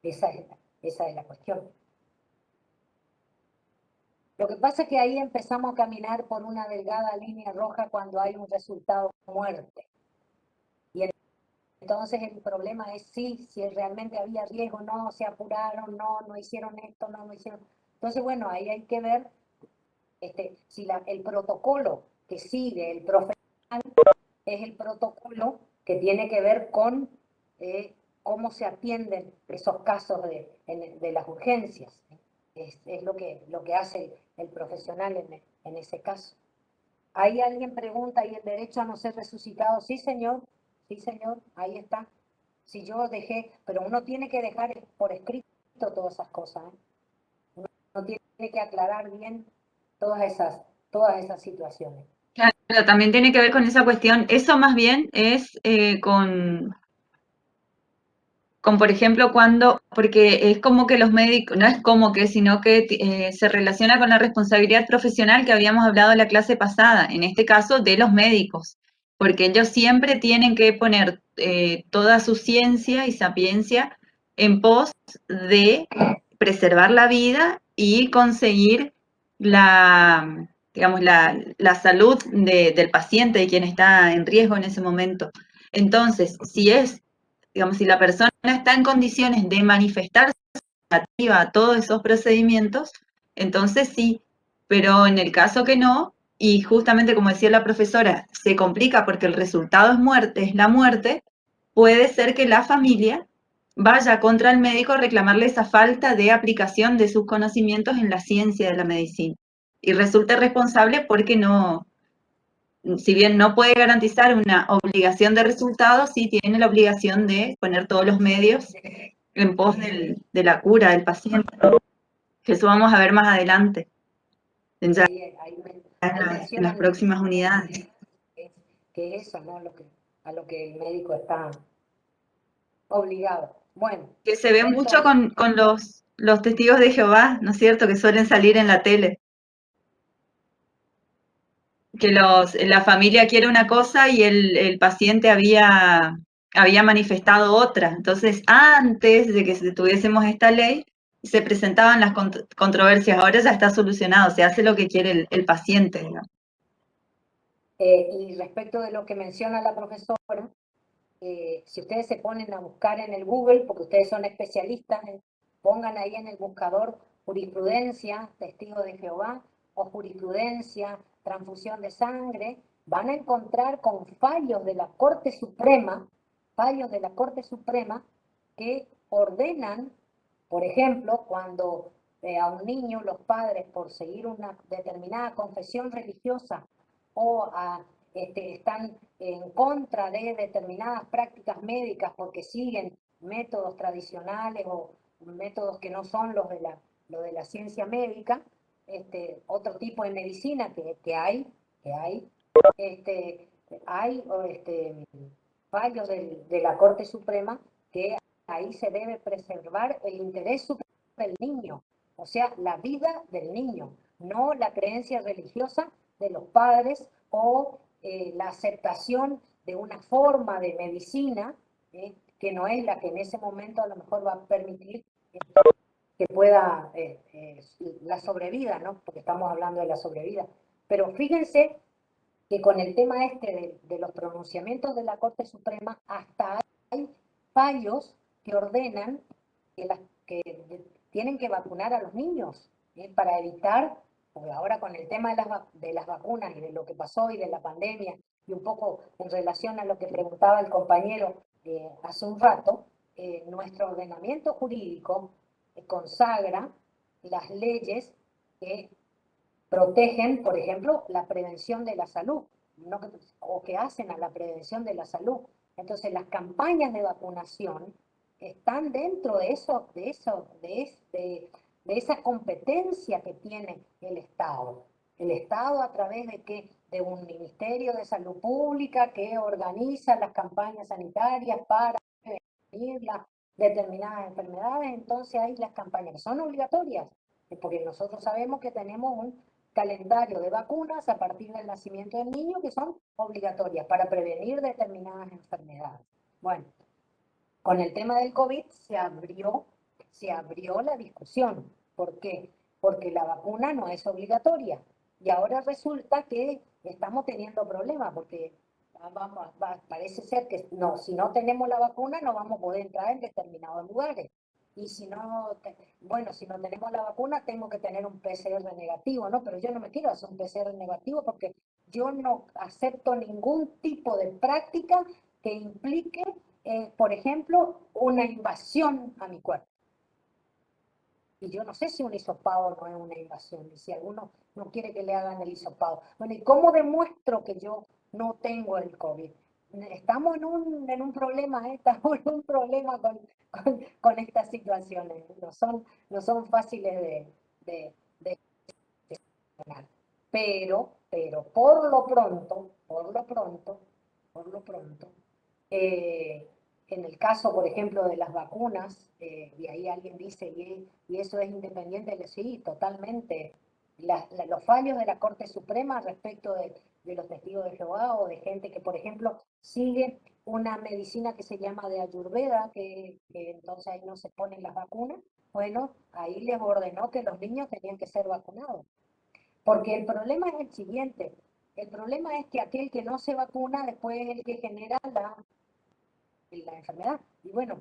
Esa es la cuestión. Lo que pasa es que ahí empezamos a caminar por una delgada línea roja cuando hay un resultado de muerte. Y entonces el problema es si realmente había riesgo, no, se apuraron, no hicieron esto, no hicieron... Entonces, bueno, ahí hay que ver si el protocolo que sigue el profesional es el protocolo que tiene que ver con cómo se atienden esos casos de las urgencias. Es lo que hace el profesional en ese caso. Ahí alguien pregunta, ¿y el derecho a no ser resucitado? Sí, señor, ahí está. Si yo dejé, pero uno tiene que dejar por escrito todas esas cosas. Uno tiene que aclarar bien todas esas situaciones. Claro, también tiene que ver con esa cuestión. Eso más bien es por ejemplo, porque es como que los médicos, no es como que, sino que se relaciona con la responsabilidad profesional que habíamos hablado en la clase pasada, en este caso de los médicos, porque ellos siempre tienen que poner toda su ciencia y sapiencia en pos de preservar la vida y conseguir digamos, la salud del paciente, de quien está en riesgo en ese momento. Entonces, si la persona está en condiciones de manifestarse relativa a todos esos procedimientos, entonces sí, pero en el caso que no, y justamente como decía la profesora, se complica porque el resultado es la muerte, puede ser que la familia vaya contra el médico a reclamarle esa falta de aplicación de sus conocimientos en la ciencia de la medicina. Y resulta responsable porque no, si bien no puede garantizar una obligación de resultados, sí tiene la obligación de poner todos los medios en pos de la cura del paciente, que eso vamos a ver más adelante, ya Ahí en las mencionan próximas unidades. que eso, ¿no? A lo que el médico está obligado. Bueno, Que se ve mucho entonces, con los testigos de Jehová, ¿no es cierto?, que suelen salir en la tele. Que la familia quiere una cosa y el paciente había manifestado otra. Entonces, antes de que tuviésemos esta ley, se presentaban las controversias. Ahora ya está solucionado, se hace lo que quiere el paciente, digamos. y respecto de lo que menciona la profesora, si ustedes se ponen a buscar en el Google, porque ustedes son especialistas, pongan ahí en el buscador jurisprudencia, testigo de Jehová, o jurisprudencia, transfusión de sangre, van a encontrar con fallos de la Corte Suprema que ordenan, por ejemplo, cuando a un niño los padres, por seguir una determinada confesión religiosa o están en contra de determinadas prácticas médicas porque siguen métodos tradicionales o métodos que no son los de la ciencia médica, otro tipo de medicina que hay fallos de la Corte Suprema que ahí se debe preservar el interés superior del niño, o sea, la vida del niño, no la creencia religiosa de los padres o la aceptación de una forma de medicina que no es la que en ese momento a lo mejor va a permitir que pueda la sobrevida, ¿no? Porque estamos hablando de la sobrevida. Pero fíjense que con el tema de los pronunciamientos de la Corte Suprema, hasta hay fallos que ordenan que tienen que vacunar a los niños para evitar, porque ahora con el tema de las vacunas y de lo que pasó y de la pandemia, y un poco en relación a lo que preguntaba el compañero hace un rato, nuestro ordenamiento jurídico consagra las leyes que protegen, por ejemplo, la prevención de la salud, ¿no? O que hacen a la prevención de la salud. Entonces, las campañas de vacunación están dentro de esa competencia que tiene el Estado. El Estado a través de un Ministerio de Salud Pública que organiza las campañas sanitarias para prevenir las determinadas enfermedades, entonces hay las campañas que son obligatorias, porque nosotros sabemos que tenemos un calendario de vacunas a partir del nacimiento del niño que son obligatorias para prevenir determinadas enfermedades. Bueno, con el tema del COVID se abrió la discusión. ¿Por qué? Porque la vacuna no es obligatoria. Y ahora resulta que estamos teniendo problemas porque parece ser que no, si no tenemos la vacuna no vamos a poder entrar en determinados lugares. Y si no, si no tenemos la vacuna tengo que tener un PCR negativo, ¿no? Pero yo no me quiero hacer un PCR negativo porque yo no acepto ningún tipo de práctica que implique, por ejemplo, una invasión a mi cuerpo. Y yo no sé si un hisopado no es una invasión, y si alguno no quiere que le hagan el hisopado. Bueno, ¿y cómo demuestro que yo no tengo el COVID? Estamos en un problema, estamos en un problema con estas situaciones. No son fáciles de gestionar. Pero, por lo pronto, en el caso, por ejemplo, de las vacunas, y ahí alguien dice, y eso es independiente, sí, totalmente. Los fallos de la Corte Suprema respecto de los testigos de Jehová o de gente que, por ejemplo, sigue una medicina que se llama de Ayurveda, que entonces ahí no se ponen las vacunas, bueno, ahí les ordenó que los niños tenían que ser vacunados. Porque el problema es el siguiente, el problema es que aquel que no se vacuna después es el que genera la enfermedad. Y bueno,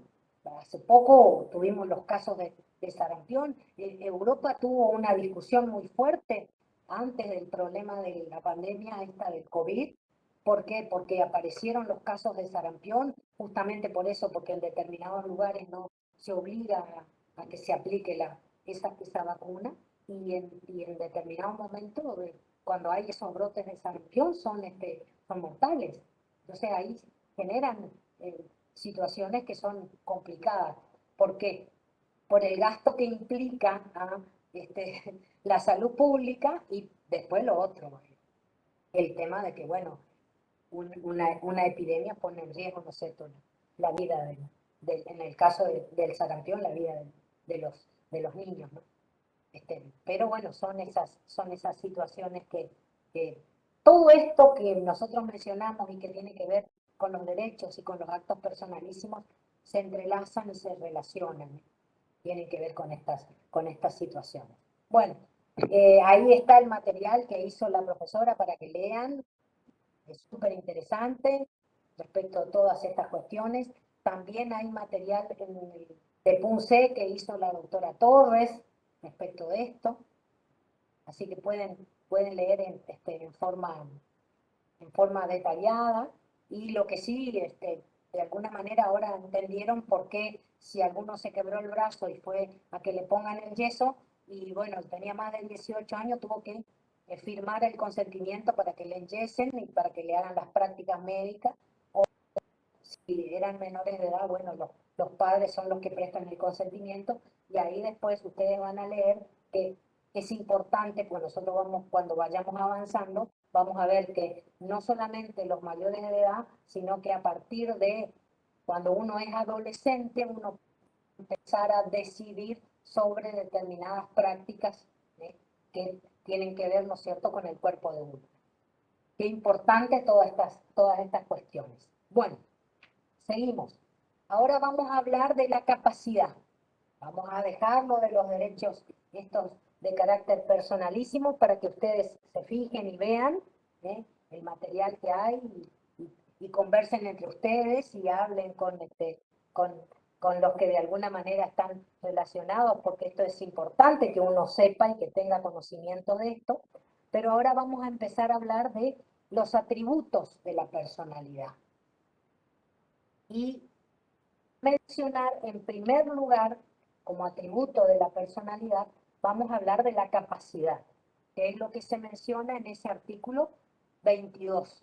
hace poco tuvimos los casos de sarampión. Europa tuvo una discusión muy fuerte antes del problema de la pandemia esta del COVID. ¿Por qué? Porque aparecieron los casos de sarampión, justamente por eso, porque en determinados lugares no se obliga a que se aplique esa vacuna, y en determinados momentos, cuando hay esos brotes de sarampión, son mortales. Entonces ahí generan situaciones que son complicadas. ¿Por qué? Por el gasto que implica la salud pública, y después lo otro, el tema de que, bueno, una epidemia pone en riesgo, ¿no es cierto?, la vida, en el caso del sarampión, la vida de los niños, ¿no? Pero bueno, son esas situaciones que todo esto que nosotros mencionamos y que tiene que ver con los derechos y con los actos personalísimos se entrelazan y se relacionan, ¿eh? Tienen que ver con estas situaciones. Bueno, ahí está el material que hizo la profesora para que lean. Es súper interesante respecto a todas estas cuestiones. También hay material de PUNCE que hizo la doctora Torres respecto de esto. Así que pueden leer en forma detallada. Y lo que sí, de alguna manera ahora entendieron por qué, si alguno se quebró el brazo y fue a que le pongan el yeso, y bueno, tenía más de 18 años, tuvo que firmar el consentimiento para que le enyesen y para que le hagan las prácticas médicas. O si eran menores de edad, bueno, los padres son los que prestan el consentimiento, y ahí después ustedes van a leer que es importante, pues nosotros cuando vayamos avanzando, vamos a ver que no solamente los mayores de edad, sino que a partir de cuando uno es adolescente, uno empezar a decidir sobre determinadas prácticas que tienen que ver, ¿no es cierto?, con el cuerpo de uno. Qué importante todas estas cuestiones. Bueno, seguimos. Ahora vamos a hablar de la capacidad. Vamos a dejarlo de los derechos estos de carácter personalísimo para que ustedes se fijen y vean el material que hay, y conversen entre ustedes y hablen con los que de alguna manera están relacionados, porque esto es importante que uno sepa y que tenga conocimiento de esto. Pero ahora vamos a empezar a hablar de los atributos de la personalidad. Y mencionar en primer lugar, como atributo de la personalidad, vamos a hablar de la capacidad, que es lo que se menciona en ese artículo 22.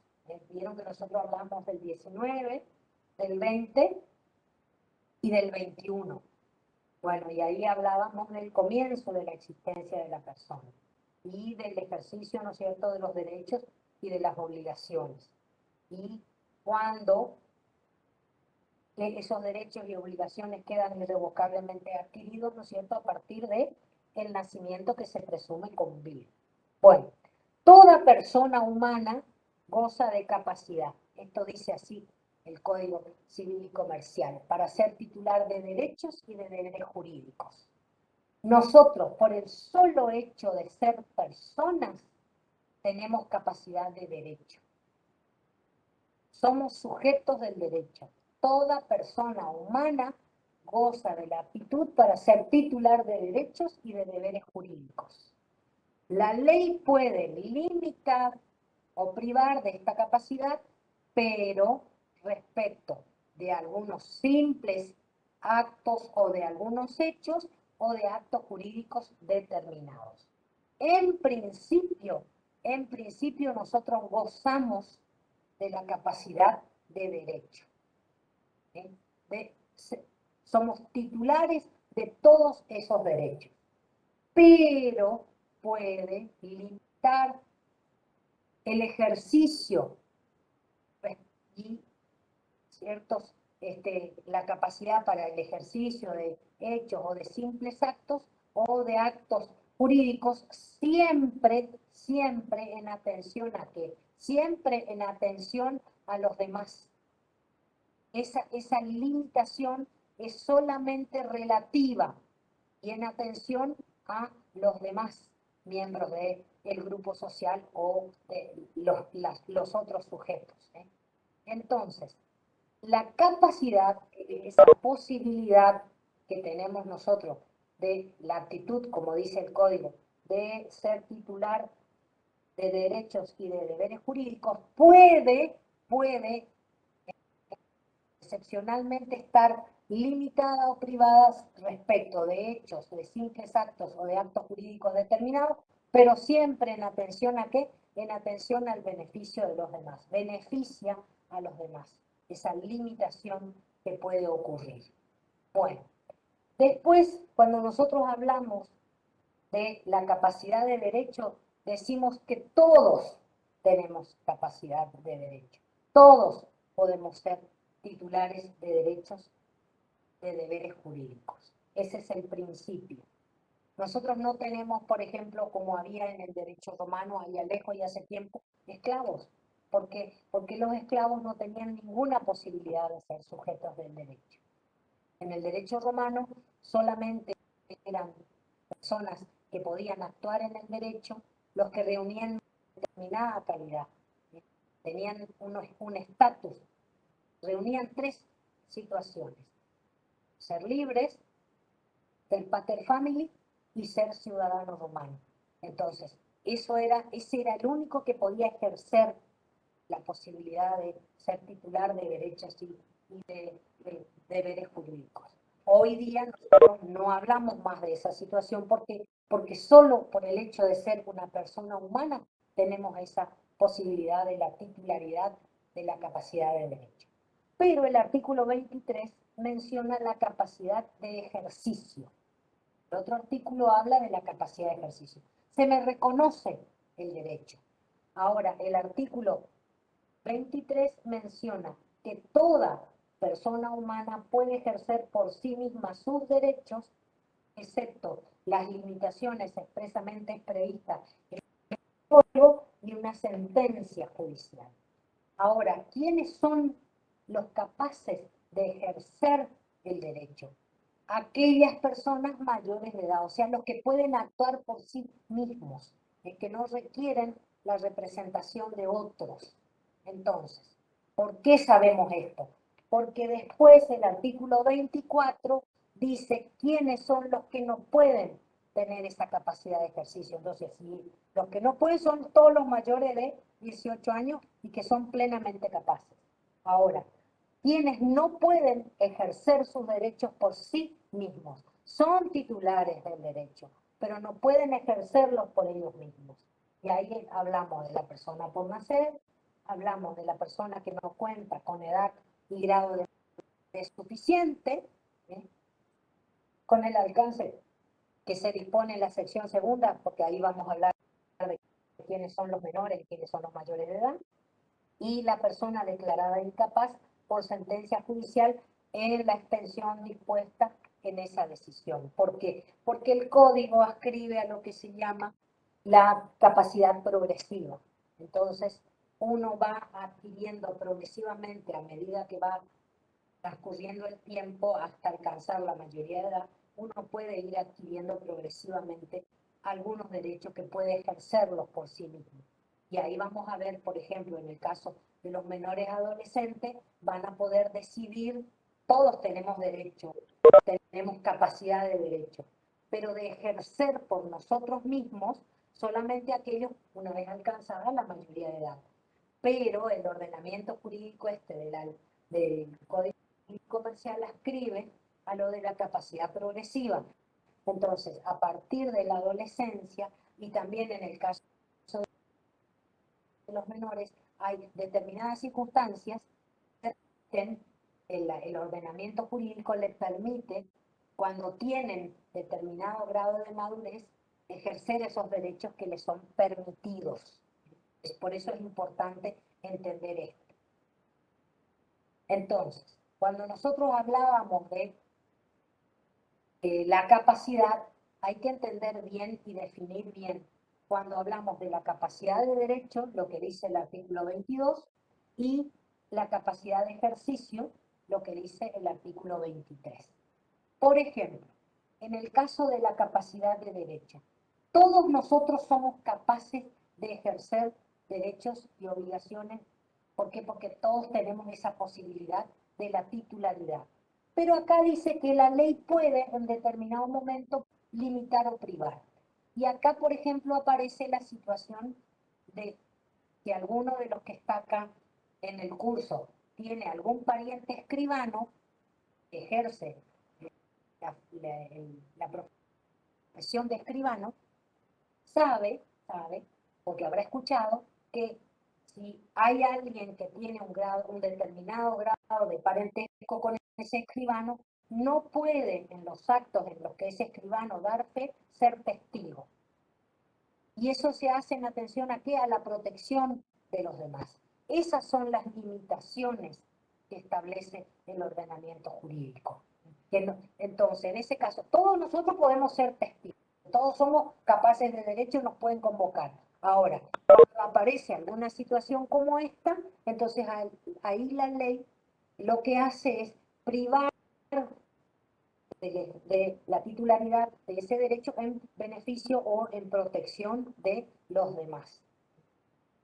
Vieron que nosotros hablamos del 19, del 20 y del 21. Bueno, y ahí hablábamos del comienzo de la existencia de la persona y del ejercicio, ¿no es cierto?, de los derechos y de las obligaciones. Y cuando esos derechos y obligaciones quedan irrevocablemente adquiridos, ¿no es cierto?, a partir de el nacimiento que se presume con vida. Bueno, toda persona humana goza de capacidad. Esto dice así el Código Civil y Comercial, para ser titular de derechos y de deberes jurídicos. Nosotros, por el solo hecho de ser personas, tenemos capacidad de derecho. Somos sujetos del derecho. Toda persona humana goza de la aptitud para ser titular de derechos y de deberes jurídicos. La ley puede limitar o privar de esta capacidad, pero respecto de algunos simples actos o de algunos hechos o de actos jurídicos determinados. En principio nosotros gozamos de la capacidad de derecho. Somos titulares de todos esos derechos, pero puede limitar el ejercicio y ciertos, la capacidad para el ejercicio de hechos o de simples actos o de actos jurídicos, siempre en atención a qué, siempre en atención a los demás. Esa limitación es solamente relativa y en atención a los demás miembros del grupo social o de los otros sujetos. Entonces, la capacidad, esa posibilidad que tenemos nosotros de la aptitud, como dice el código, de ser titular de derechos y de deberes jurídicos puede excepcionalmente estar limitada o privada respecto de hechos, de simples actos o de actos jurídicos determinados, pero siempre en atención a ¿qué? En atención al beneficio de los demás. Beneficia a los demás. Esa limitación que puede ocurrir. Bueno, después, cuando nosotros hablamos de la capacidad de derecho, decimos que todos tenemos capacidad de derecho. Todos podemos ser titulares de derechos, de deberes jurídicos. Ese es el principio. Nosotros no tenemos, por ejemplo, como había en el derecho romano, allá lejos y hace tiempo, esclavos. Porque los esclavos no tenían ninguna posibilidad de ser sujetos del derecho. En el derecho romano solamente eran personas que podían actuar en el derecho los que reunían determinada calidad. Tenían un estatus. Reunían tres situaciones: ser libres, ser pater family y ser ciudadano romano. Entonces, ese era el único que podía ejercer la posibilidad de ser titular de derechos y de deberes jurídicos. Hoy día nosotros no hablamos más de esa situación porque solo por el hecho de ser una persona humana tenemos esa posibilidad de la titularidad de la capacidad de derecho. Pero el artículo 23 menciona la capacidad de ejercicio. El otro artículo habla de la capacidad de ejercicio. Se me reconoce el derecho. Ahora, el artículo 23 menciona que toda persona humana puede ejercer por sí misma sus derechos, excepto las limitaciones expresamente previstas en el código y una sentencia judicial. Ahora, ¿quiénes son los capaces de ejercer el derecho? Aquellas personas mayores de edad, o sea, los que pueden actuar por sí mismos, que no requieren la representación de otros. Entonces, ¿por qué sabemos esto? Porque después el artículo 24 dice quiénes son los que no pueden tener esa capacidad de ejercicio. Entonces, si los que no pueden son todos los mayores de 18 años y que son plenamente capaces. Ahora, quienes no pueden ejercer sus derechos por sí mismos, son titulares del derecho, pero no pueden ejercerlos por ellos mismos. Y ahí hablamos de la persona por nacer, hablamos de la persona que no cuenta con edad y grado de suficiente, ¿eh? Con el alcance que se dispone en la sección segunda, porque ahí vamos a hablar de quiénes son los menores y quiénes son los mayores de edad, y la persona declarada incapaz por sentencia judicial en la extensión dispuesta en esa decisión. ¿Por qué? Porque el código ascribe a lo que se llama la capacidad progresiva. Entonces, uno va adquiriendo progresivamente a medida que va transcurriendo el tiempo hasta alcanzar la mayoría de edad, uno puede ir adquiriendo progresivamente algunos derechos que puede ejercerlos por sí mismo. Y ahí vamos a ver, por ejemplo, en el caso de los menores adolescentes, van a poder decidir, todos tenemos derecho, tenemos capacidad de derecho, pero de ejercer por nosotros mismos solamente aquellos una vez alcanzada la mayoría de edad. Pero el ordenamiento jurídico del Código Comercial ascribe a lo de la capacidad progresiva. Entonces, a partir de la adolescencia y también en el caso de los menores, hay determinadas circunstancias que el ordenamiento jurídico les permite, cuando tienen determinado grado de madurez, ejercer esos derechos que les son permitidos. Por eso es importante entender esto. Entonces, cuando nosotros hablábamos de la capacidad, hay que entender bien y definir bien. Cuando hablamos de la capacidad de derecho, lo que dice el artículo 22, y la capacidad de ejercicio, lo que dice el artículo 23. Por ejemplo, en el caso de la capacidad de derecho, todos nosotros somos capaces de ejercer derechos y obligaciones. ¿Por qué? Porque todos tenemos esa posibilidad de la titularidad. Pero acá dice que la ley puede en determinado momento limitar o privar. Y acá, por ejemplo, aparece la situación de que alguno de los que está acá en el curso tiene algún pariente escribano, ejerce la profesión de escribano, sabe, porque habrá escuchado, que si hay alguien que tiene un determinado grado de parentesco con ese escribano, no puede en los actos en los que ese escribano dar fe ser testigo. Y eso se hace en atención a qué? A la protección de los demás. Esas son las limitaciones que establece el ordenamiento jurídico. Entonces, en ese caso, todos nosotros podemos ser testigos, todos somos capaces de derecho y nos pueden convocar. Ahora, cuando aparece alguna situación como esta, entonces ahí la ley lo que hace es privar de la titularidad de ese derecho en beneficio o en protección de los demás.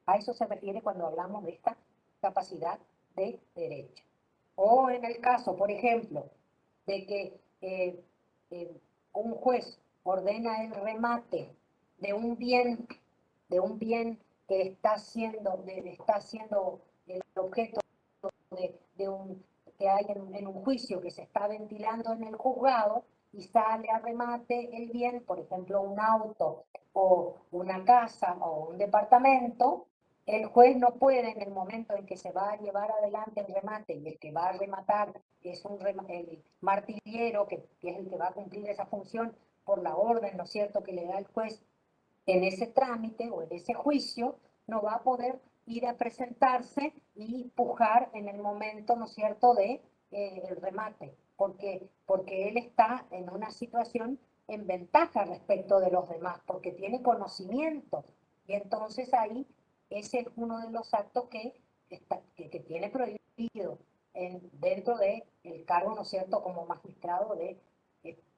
A eso se refiere cuando hablamos de esta capacidad de derecho. O en el caso, por ejemplo, de que un juez ordena el remate de un bien que está siendo el objeto que hay en un juicio que se está ventilando en el juzgado y sale a remate el bien, por ejemplo, un auto o una casa o un departamento, el juez no puede en el momento en que se va a llevar adelante el remate y el que va a rematar es el martillero, que es el que va a cumplir esa función por la orden, ¿no es cierto?, que le da el juez en ese trámite o en ese juicio, no va a poder ir a presentarse y pujar en el momento, ¿no es cierto?, de el remate, porque él está en una situación en ventaja respecto de los demás, porque tiene conocimiento, y entonces ahí ese es uno de los actos que tiene prohibido dentro del cargo, ¿no es cierto?, como magistrado de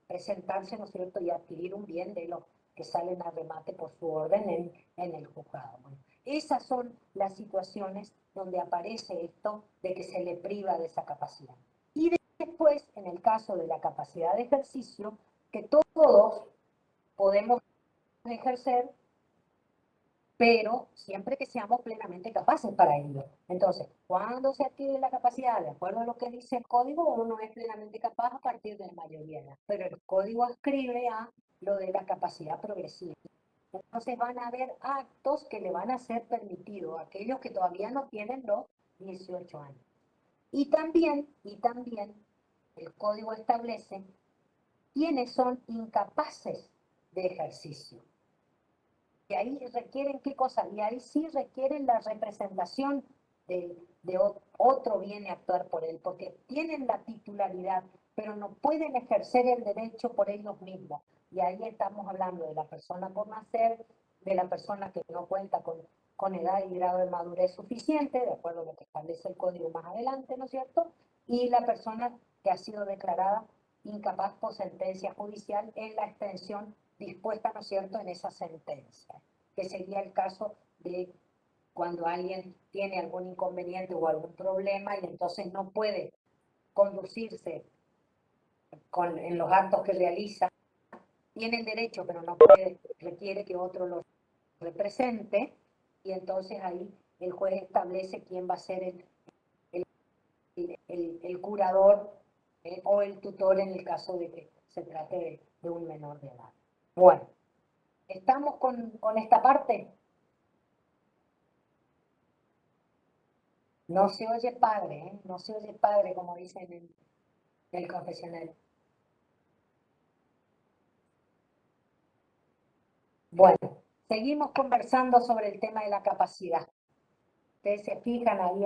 presentarse, ¿no es cierto?, y adquirir un bien de los que salen a remate por su orden en el juzgado. Bueno, esas son las situaciones donde aparece esto de que se le priva de esa capacidad. Y después, en el caso de la capacidad de ejercicio, que todos podemos ejercer, pero siempre que seamos plenamente capaces para ello. Entonces, cuando se adquiere la capacidad, de acuerdo a lo que dice el código, uno es plenamente capaz a partir de la mayoría de edad, pero el código ascribe a lo de la capacidad progresiva. Entonces van a haber actos que le van a ser permitidos a aquellos que todavía no tienen los 18 años. Y también el código establece quiénes son incapaces de ejercicio. Y ahí requieren qué cosa, y ahí sí requieren la representación de otro viene a actuar por él, porque tienen la titularidad, pero no pueden ejercer el derecho por ellos mismos. Y ahí estamos hablando de la persona por nacer, de la persona que no cuenta con edad y grado de madurez suficiente, de acuerdo a lo que establece el código más adelante, ¿no es cierto? Y la persona que ha sido declarada incapaz por sentencia judicial en la extensión dispuesta, ¿no es cierto?, en esa sentencia, que sería el caso de cuando alguien tiene algún inconveniente o algún problema y entonces no puede conducirse en los actos que realiza, tiene el derecho pero no puede, requiere que otro lo represente, y entonces ahí el juez establece quién va a ser el curador o el tutor en el caso de que se trate de un menor de edad. Bueno, ¿estamos con esta parte? No se oye padre, ¿eh? No se oye padre, como dicen en el confesionario. Bueno, seguimos conversando sobre el tema de la capacidad. Ustedes se fijan ahí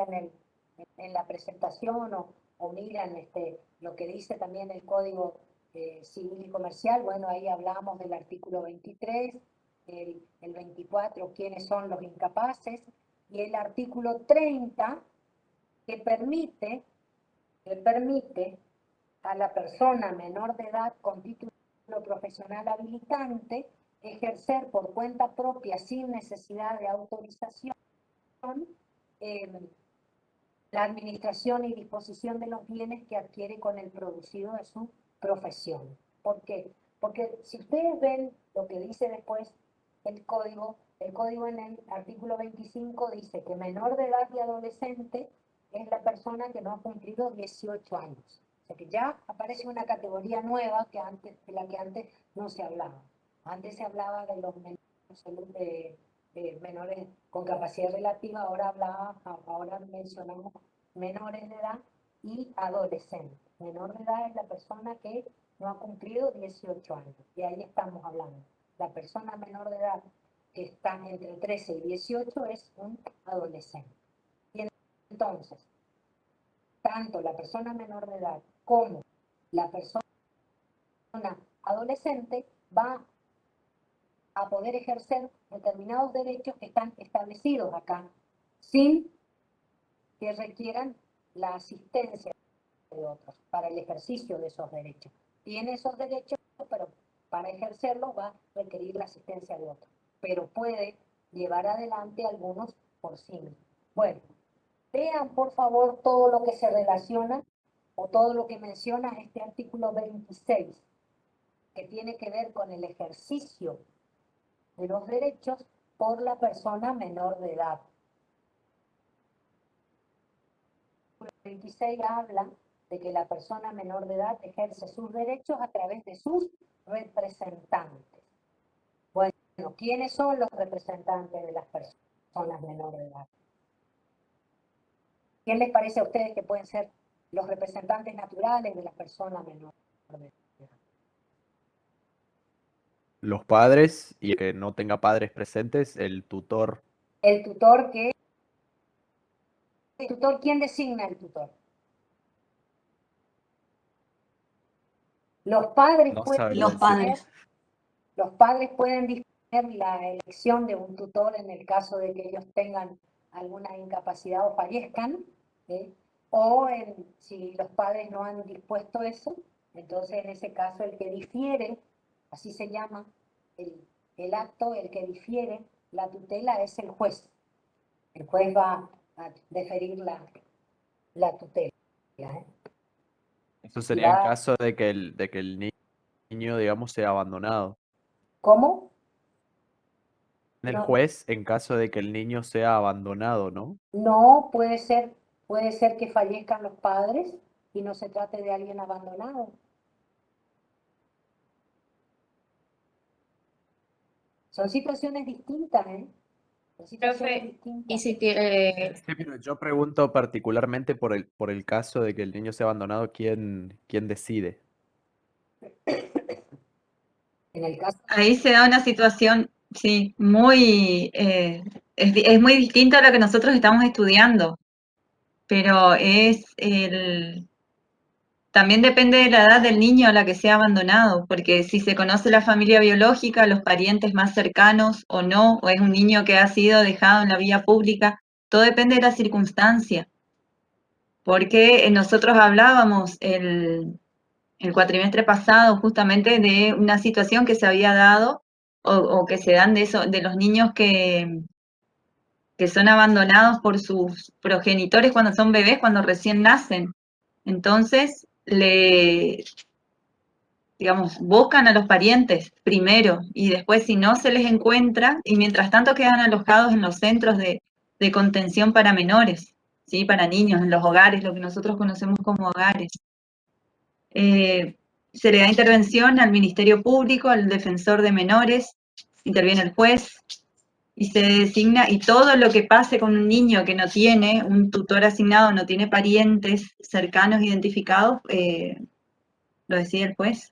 en la presentación o miran lo que dice también el Código Civil y Comercial. Bueno, ahí hablamos del artículo 23, el 24, quiénes son los incapaces, y el artículo 30, que permite a la persona menor de edad con título profesional habilitante ejercer por cuenta propia sin necesidad de autorización la administración y disposición de los bienes que adquiere con el producido de su profesión. ¿Por qué? Porque si ustedes ven lo que dice después el código, El código en el artículo 25 dice que menor de edad y adolescente es la persona que no ha cumplido 18 años. O sea que ya aparece una categoría nueva de la que antes no se hablaba. Antes se hablaba de los menores con capacidad relativa, ahora mencionamos menores de edad y adolescentes. Menor de edad es la persona que no ha cumplido 18 años. Y ahí estamos hablando. La persona menor de edad que está entre 13 y 18 es un adolescente. Y entonces, tanto la persona menor de edad como la persona adolescente va a poder ejercer determinados derechos que están establecidos acá, sin que requieran la asistencia de otros para el ejercicio de esos derechos. Tiene esos derechos, pero para ejercerlos va a requerir la asistencia de otros, pero puede llevar adelante algunos por sí mismo. Bueno, vean por favor todo lo que se relaciona o todo lo que menciona este artículo 26, que tiene que ver con el ejercicio de los derechos por la persona menor de edad. El 26 habla de que la persona menor de edad ejerce sus derechos a través de sus representantes. Bueno, ¿quiénes son los representantes de las personas menores de edad? ¿Quién les parece a ustedes que pueden ser los representantes naturales de las personas menores de edad? Los padres, y el que no tenga padres presentes, el tutor. El tutor ¿quién designa el tutor? Los padres No pueden sabría Los decir. padres. Los padres pueden disponer la elección de un tutor en el caso de que ellos tengan alguna incapacidad o fallezcan, ¿sí? O si los padres no han dispuesto eso, entonces en ese caso el que difiere, así se llama el acto, el que difiere la tutela es el juez. El juez va a deferir la tutela, ¿eh? Eso sería en caso de que el niño, digamos, sea abandonado. ¿Cómo? En el No. juez, en caso de que el niño sea abandonado, ¿no? No, puede ser que fallezcan los padres y no se trate de alguien abandonado. Son situaciones distintas, ¿eh? Son situaciones Profe, distintas. y si tiene, Sí, pero yo pregunto particularmente por el caso de que el niño sea abandonado, ¿quién decide? En el caso, Ahí se da una situación, sí, es muy distinto a lo que nosotros estamos estudiando, pero también depende de la edad del niño a la que sea abandonado, porque si se conoce la familia biológica, los parientes más cercanos o no, o es un niño que ha sido dejado en la vía pública, todo depende de la circunstancia. Porque nosotros hablábamos el cuatrimestre pasado justamente de una situación que se había dado o que se dan de los niños que son abandonados por sus progenitores cuando son bebés, cuando recién nacen. Entonces, digamos, buscan a los parientes primero y después si no se les encuentra y mientras tanto quedan alojados en los centros de contención para menores, ¿sí? Para niños, en los hogares, lo que nosotros conocemos como hogares. Se le da intervención al Ministerio Público, al defensor de menores, interviene el juez y se designa, y todo lo que pase con un niño que no tiene un tutor asignado, no tiene parientes cercanos identificados, lo decide el juez.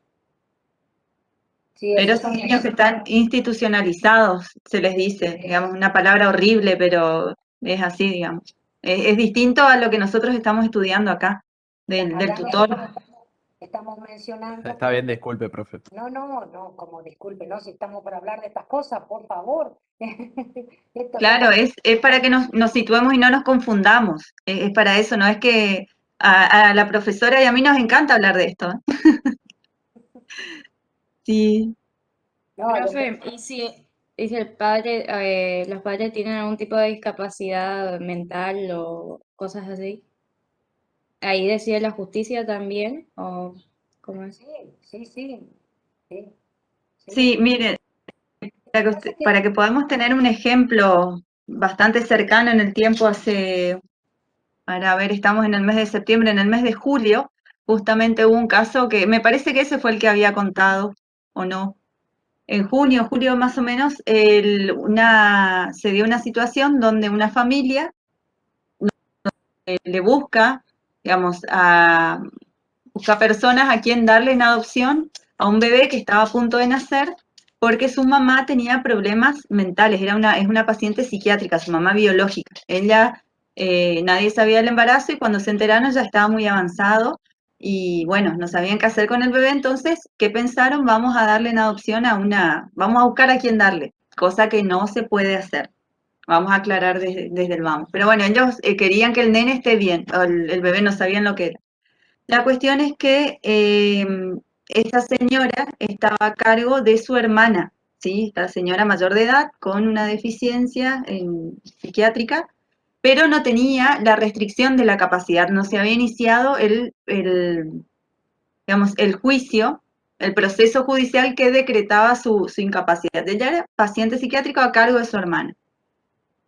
sí, Pero esos son son niños que están institucionalizados, se les dice, digamos, una palabra horrible, pero es así, digamos. Es distinto a lo que nosotros estamos estudiando acá, del acá tutor. estamos mencionando Está que bien, disculpe, profe. no, como disculpe, no, si estamos para hablar de estas cosas, por favor. Claro, es para que nos situemos y no nos confundamos. Es para eso, no es que a la profesora y a mí nos encanta hablar de esto. Sí, No, profe, y si el padre, los padres tienen algún tipo de discapacidad mental o cosas así, ahí decide la justicia también, o cómo es. sí, sí, mire, Para que podamos tener un ejemplo bastante cercano en el tiempo, para ver, estamos en el mes de septiembre, en el mes de julio, justamente hubo un caso que me parece que ese fue el que había contado, ¿o no? En junio, julio más o menos, se dio una situación donde una familia le busca, digamos, busca personas a quien darle en adopción a un bebé que estaba a punto de nacer porque su mamá tenía problemas mentales, es una paciente psiquiátrica, su mamá biológica. Ella, nadie sabía del embarazo y cuando se enteraron ya estaba muy avanzado y bueno, no sabían qué hacer con el bebé, entonces, ¿qué pensaron? Vamos a darle en adopción vamos a buscar a quién darle, cosa que no se puede hacer. Vamos a aclarar desde el vamos. Pero bueno, ellos querían que el nene esté bien, o el bebé no sabían lo que era. La cuestión es que esta señora estaba a cargo de su hermana, ¿sí? Esta señora mayor de edad con una deficiencia psiquiátrica, pero no tenía la restricción de la capacidad, no se había iniciado digamos, el juicio, el proceso judicial que decretaba su incapacidad. Ella era paciente psiquiátrico a cargo de su hermana.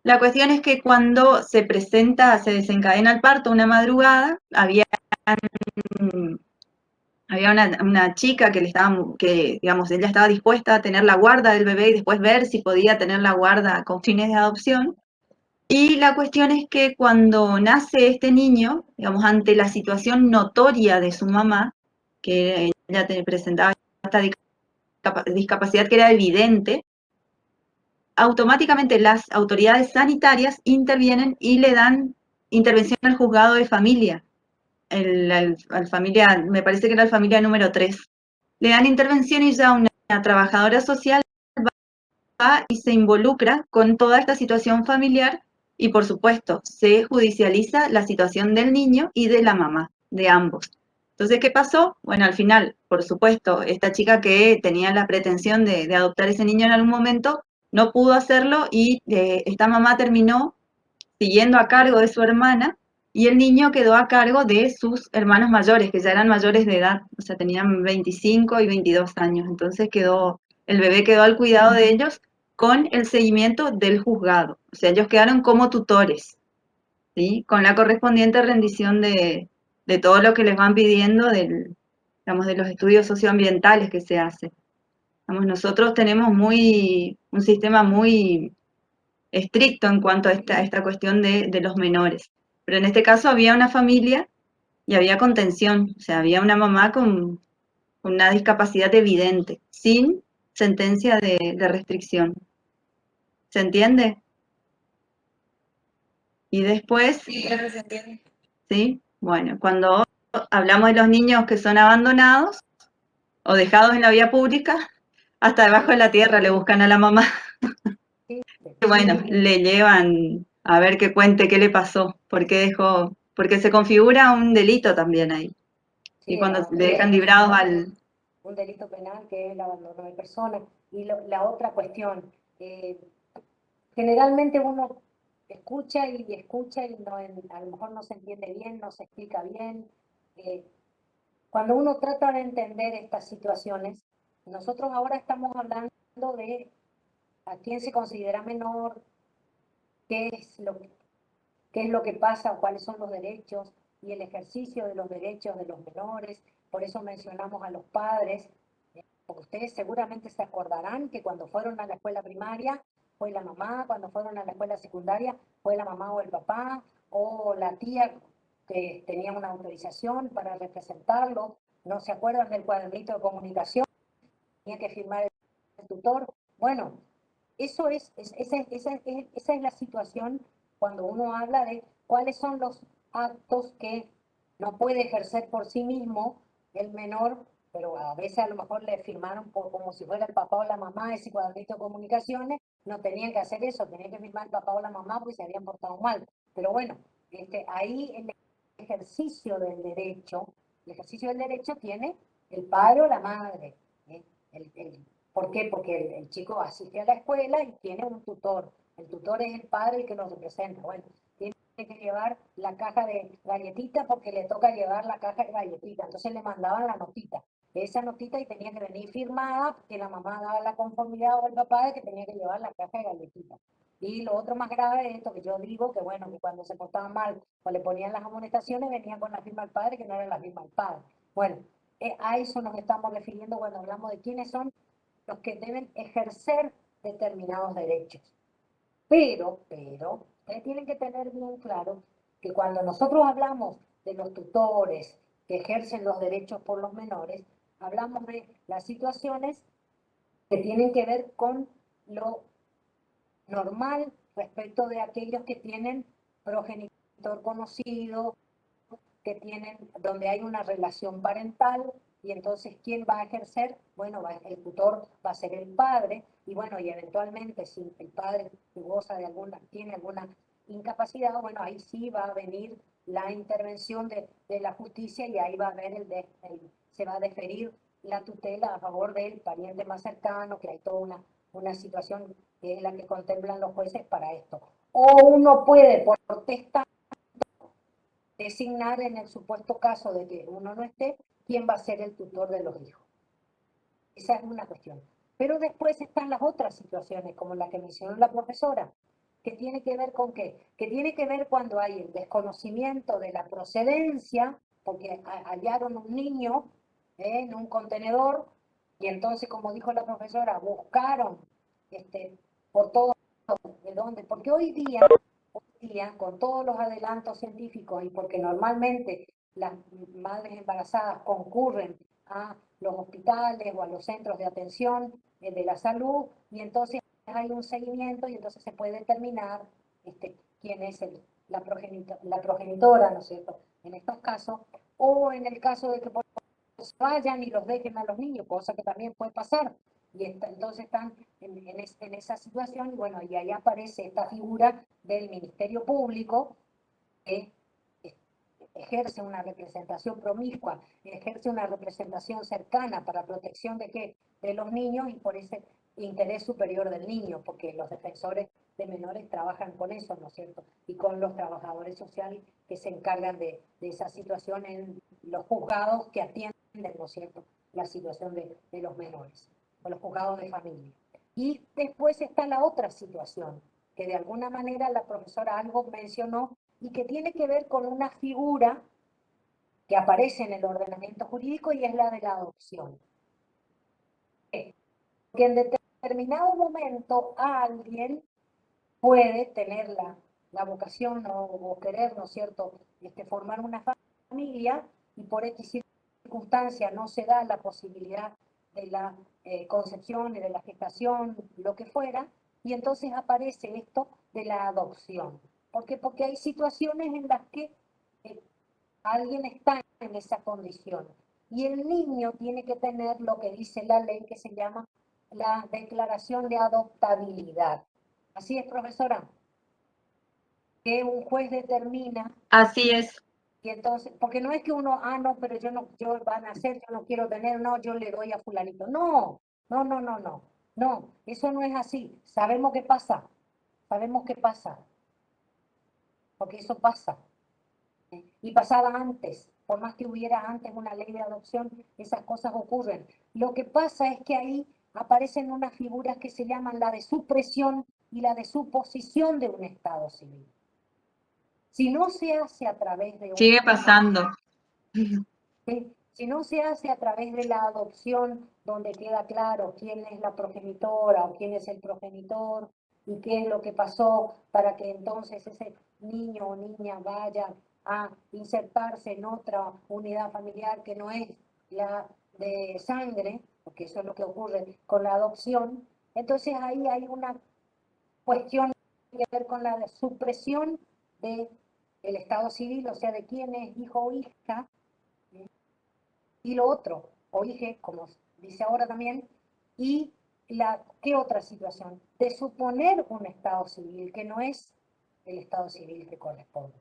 La cuestión es que cuando se desencadena el parto una madrugada, había una chica que digamos, ella estaba dispuesta a tener la guarda del bebé y después ver si podía tener la guarda con fines de adopción. Y la cuestión es que cuando nace este niño, digamos, ante la situación notoria de su mamá, que ella presentaba esta discapacidad que era evidente, automáticamente las autoridades sanitarias intervienen y le dan intervención al juzgado de familia, al familia, me parece que era la familia número 3. Le dan intervención y ya una trabajadora social va y se involucra con toda esta situación familiar y por supuesto se judicializa la situación del niño y de la mamá, de ambos. Entonces, ¿qué pasó? Bueno, al final, por supuesto, esta chica que tenía la pretensión de adoptar ese niño en algún momento, no pudo hacerlo y esta mamá terminó siguiendo a cargo de su hermana y el niño quedó a cargo de sus hermanos mayores, que ya eran mayores de edad, o sea, tenían 25 y 22 años. Entonces el bebé quedó al cuidado de ellos con el seguimiento del juzgado. O sea, ellos quedaron como tutores, ¿sí? Con la correspondiente rendición de todo lo que les van pidiendo digamos, de los estudios socioambientales que se hacen. Vamos, nosotros tenemos un sistema muy estricto en cuanto a esta cuestión de los menores. Pero en este caso había una familia y había contención, o sea, había una mamá con una discapacidad evidente, sin sentencia de restricción. ¿Se entiende? Y después, Sí, claro, se entiende. ¿sí? Bueno, cuando hablamos de los niños que son abandonados o dejados en la vía pública, hasta debajo de la tierra le buscan a la mamá. Sí, Y bueno, le llevan a ver que cuente qué le pasó, porque se configura un delito también ahí. Y sí, cuando le dejan librados un delito penal que es el abandono de personas. Y la otra cuestión, generalmente uno escucha y escucha y no, a lo mejor no se entiende bien, no se explica bien. Cuando uno trata de entender estas situaciones, nosotros ahora estamos hablando de a quién se considera menor, qué es qué es lo que pasa, cuáles son los derechos y el ejercicio de los derechos de los menores. Por eso mencionamos a los padres, porque ustedes seguramente se acordarán que cuando fueron a la escuela primaria fue la mamá, cuando fueron a la escuela secundaria fue la mamá o el papá, o la tía que tenía una autorización para representarlo. ¿No se acuerdan del cuadernito de comunicación? Tenía que firmar el tutor. Bueno, esa es la situación cuando uno habla de cuáles son los actos que no puede ejercer por sí mismo el menor, pero a veces a lo mejor le firmaron como si fuera el papá o la mamá ese cuadrito de comunicaciones, no tenían que hacer eso, tenían que firmar el papá o la mamá porque se habían portado mal. Pero bueno, ahí el ejercicio del derecho tiene el padre o la madre. ¿eh? ¿Por qué? Porque el chico asiste a la escuela y tiene un tutor. El tutor es el padre el que lo representa. Bueno, tiene que llevar la caja de galletitas porque le toca llevar la caja de galletitas. Entonces le mandaban la notita. esa notita y tenía que venir firmada, porque la mamá daba la conformidad o el papá de que tenía que llevar la caja de galletitas. Y lo otro más grave de esto, que yo digo que bueno, que cuando se portaban mal o le ponían las amonestaciones, venían con la firma del padre, que no era la firma del padre. Bueno, a eso nos estamos refiriendo cuando hablamos de quiénes son los que deben ejercer determinados derechos. Pero, ustedes tienen que tener bien claro que cuando nosotros hablamos de los tutores que ejercen los derechos por los menores, hablamos de las situaciones que tienen que ver con lo normal respecto de aquellos que tienen progenitor conocido, que tienen, donde hay una relación parental, y entonces, ¿quién va a ejercer? Bueno, el tutor va a ser el padre, y bueno, y eventualmente, si el padre goza de tiene alguna incapacidad, bueno, ahí sí va a venir la intervención de la justicia, y ahí va a haber se va a deferir la tutela a favor del pariente más cercano, que hay toda una situación que es la que contemplan los jueces para esto. O uno puede, por testamento, designar en el supuesto caso de que uno no esté, quién va a ser el tutor de los hijos. Esa es una cuestión. Pero después están las otras situaciones, como la que mencionó la profesora, que tiene que ver con qué? Que tiene que ver cuando hay el desconocimiento de la procedencia, porque hallaron un niño en un contenedor, y entonces, como dijo la profesora, buscaron por todo, de dónde, porque hoy día, con todos los adelantos científicos, y porque normalmente las madres embarazadas concurren a los hospitales o a los centros de atención de la salud, y entonces hay un seguimiento, y entonces se puede determinar quién es la progenitora, ¿no es cierto?, en estos casos, o en el caso de que vayan y los dejen a los niños, cosa que también puede pasar. Y entonces están en esa situación, y bueno, y ahí aparece esta figura del Ministerio Público, que ejerce una representación promiscua, ejerce una representación cercana para protección de qué, de los niños, y por ese interés superior del niño, porque los defensores de menores trabajan con eso, ¿no es cierto? Y con los trabajadores sociales que se encargan de esa situación en los juzgados que atienden, ¿no es cierto?, la situación de los menores, o los juzgados de familia. Y después está la otra situación, que de alguna manera la profesora algo mencionó, y que tiene que ver con una figura que aparece en el ordenamiento jurídico, y es la de la adopción. Que en determinado momento alguien puede tener la vocación o querer, ¿no es cierto?, formar una familia, y por X circunstancia no se da la posibilidad de la concepción y de la gestación, lo que fuera, y entonces aparece esto de la adopción. ¿Por qué? Porque hay situaciones en las que alguien está en esa condición, y el niño tiene que tener lo que dice la ley, que se llama la declaración de adoptabilidad. Así es, profesora, que un juez determina. Así es. Y entonces, porque no es que uno, no, pero yo van a hacer, yo no quiero tener, no, yo le doy a fulanito. No, eso no es así. Sabemos qué pasa, porque eso pasa. Y pasaba antes, por más que hubiera antes una ley de adopción, esas cosas ocurren. Lo que pasa es que ahí aparecen unas figuras que se llaman la de supresión y la de suposición de un estado civil. Si no se hace a través de Sigue pasando. ¿sí? Si no se hace a través de la adopción, donde queda claro quién es la progenitora o quién es el progenitor y qué es lo que pasó para que entonces ese niño o niña vaya a insertarse en otra unidad familiar que no es la de sangre, porque eso es lo que ocurre con la adopción, entonces ahí hay una cuestión que ver con la supresión del estado civil, o sea, de quién es hijo o hija, y lo otro, o hija, como dice ahora también, y ¿qué otra situación? De suponer un estado civil que no es el estado civil que corresponde.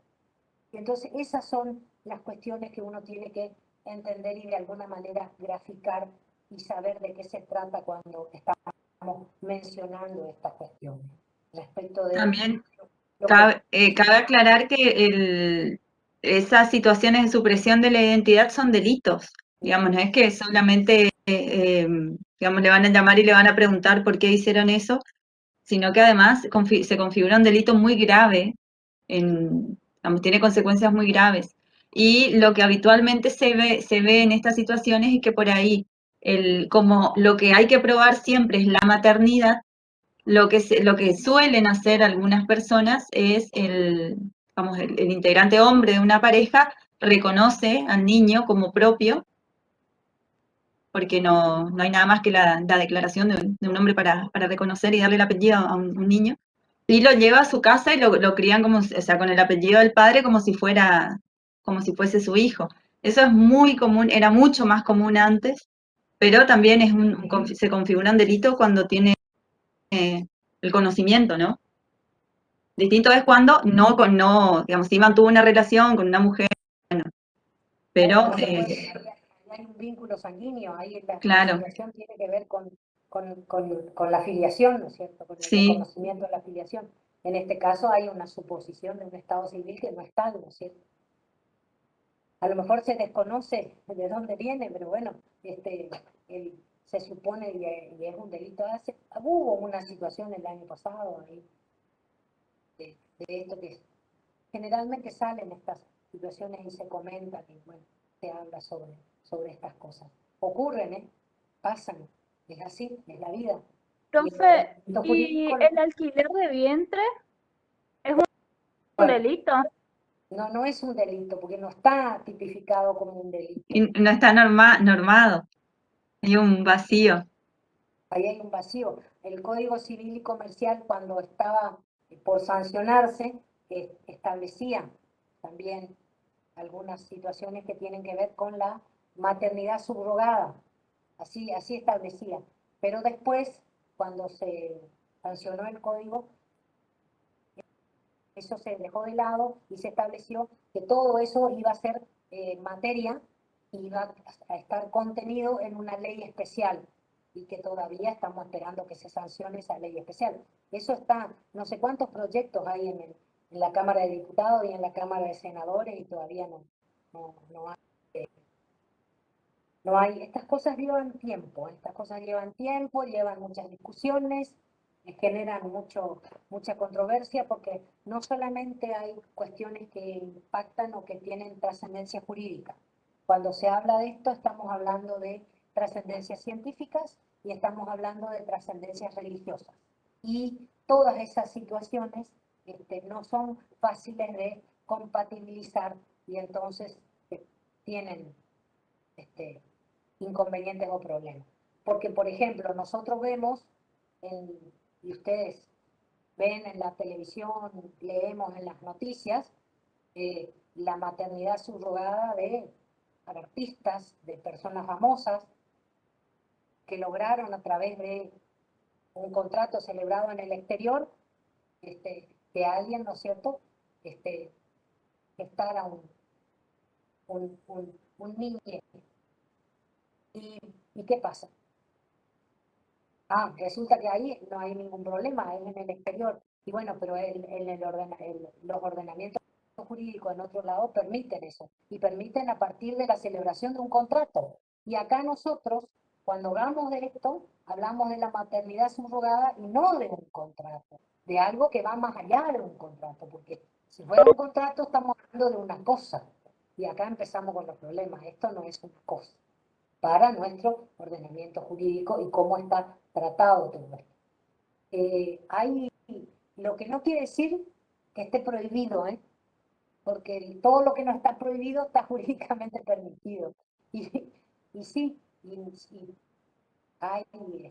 Y entonces esas son las cuestiones que uno tiene que entender y de alguna manera graficar y saber de qué se trata cuando estamos mencionando estas cuestiones. Respecto de... También cabe aclarar que esas situaciones de supresión de la identidad son delitos. Digamos, no es que solamente, digamos, le van a llamar y le van a preguntar por qué hicieron eso, sino que además se configura un delito muy grave, digamos, tiene consecuencias muy graves. Y lo que habitualmente se ve en estas situaciones es que por ahí, como lo que hay que probar siempre es la maternidad, lo que suelen hacer algunas personas es vamos, el integrante hombre de una pareja reconoce al niño como propio, porque no hay nada más que la declaración de un hombre para reconocer y darle el apellido a un niño, y lo lleva a su casa y lo crían como, o sea, con el apellido del padre como si fuese su hijo. Eso es muy común, era mucho más común antes, pero también se configura un delito cuando tiene el conocimiento, ¿no? Distinto es cuando digamos, sí mantuvo una relación con una mujer, bueno, pero, Ahí hay un vínculo sanguíneo, ahí la claro, situación tiene que ver con la filiación, ¿no es cierto? Con el sí, reconocimiento de la filiación. En este caso hay una suposición de un estado civil que no es tal, ¿no es cierto? A lo mejor se desconoce de dónde viene, pero bueno, se supone y es un delito. Hubo una situación el año pasado ahí de esto que generalmente salen estas situaciones y se comentan y bueno, se habla sobre estas cosas. Ocurren, ¿eh? Pasan, es así, es la vida. Profe, Lo ¿y jurídico el alquiler de vientre es un delito? no es un delito, porque no está tipificado como un delito. y no está normado, hay un vacío. Ahí hay un vacío. El Código Civil y Comercial, cuando estaba por sancionarse, establecía también algunas situaciones que tienen que ver con la maternidad subrogada. Así establecía. Pero después, cuando se sancionó el código, eso se dejó de lado y se estableció que todo eso iba a ser materia, iba a estar contenido en una ley especial y que todavía estamos esperando que se sancione esa ley especial. Eso está, no sé cuántos proyectos hay en la Cámara de Diputados y en la Cámara de Senadores y todavía no hay. No hay, estas cosas llevan tiempo, llevan muchas discusiones, generan mucha controversia porque no solamente hay cuestiones que impactan o que tienen trascendencia jurídica. Cuando se habla de esto estamos hablando de trascendencias científicas y estamos hablando de trascendencias religiosas. Y todas esas situaciones no son fáciles de compatibilizar y entonces tienen inconvenientes o problemas. Porque, por ejemplo, nosotros vemos, y ustedes ven en la televisión, leemos en las noticias, la maternidad subrogada de artistas, de personas famosas, que lograron a través de un contrato celebrado en el exterior, que alguien, ¿no es cierto?, gestara un niño. ¿Y qué pasa? Resulta que ahí no hay ningún problema, es en el exterior. Y bueno, pero los ordenamientos jurídicos en otro lado permiten eso. Y permiten a partir de la celebración de un contrato. Y acá nosotros, cuando hablamos de esto, hablamos de la maternidad subrogada y no de un contrato. De algo que va más allá de un contrato. Porque si fuera un contrato estamos hablando de una cosa. Y acá empezamos con los problemas. Esto no es una cosa para nuestro ordenamiento jurídico y cómo está tratado todo esto. Lo que no quiere decir que esté prohibido, porque todo lo que no está prohibido está jurídicamente permitido. Y sí, hay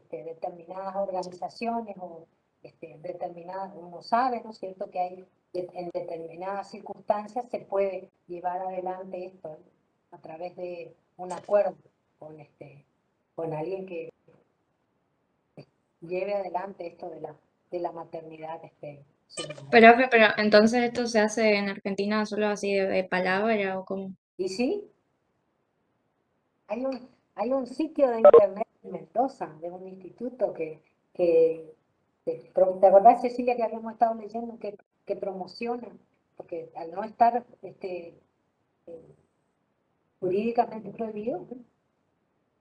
determinadas organizaciones o determinadas, uno sabe, ¿no es cierto?, que hay en determinadas circunstancias se puede llevar adelante esto a través de un acuerdo con alguien que lleve adelante esto de la maternidad subrogada. Pero entonces esto se hace en Argentina solo así de palabra o cómo. Y sí, hay un sitio de internet en Mendoza, de un instituto ¿te acordás, Cecilia, que habíamos estado leyendo que promociona? Porque al no estar jurídicamente prohibido,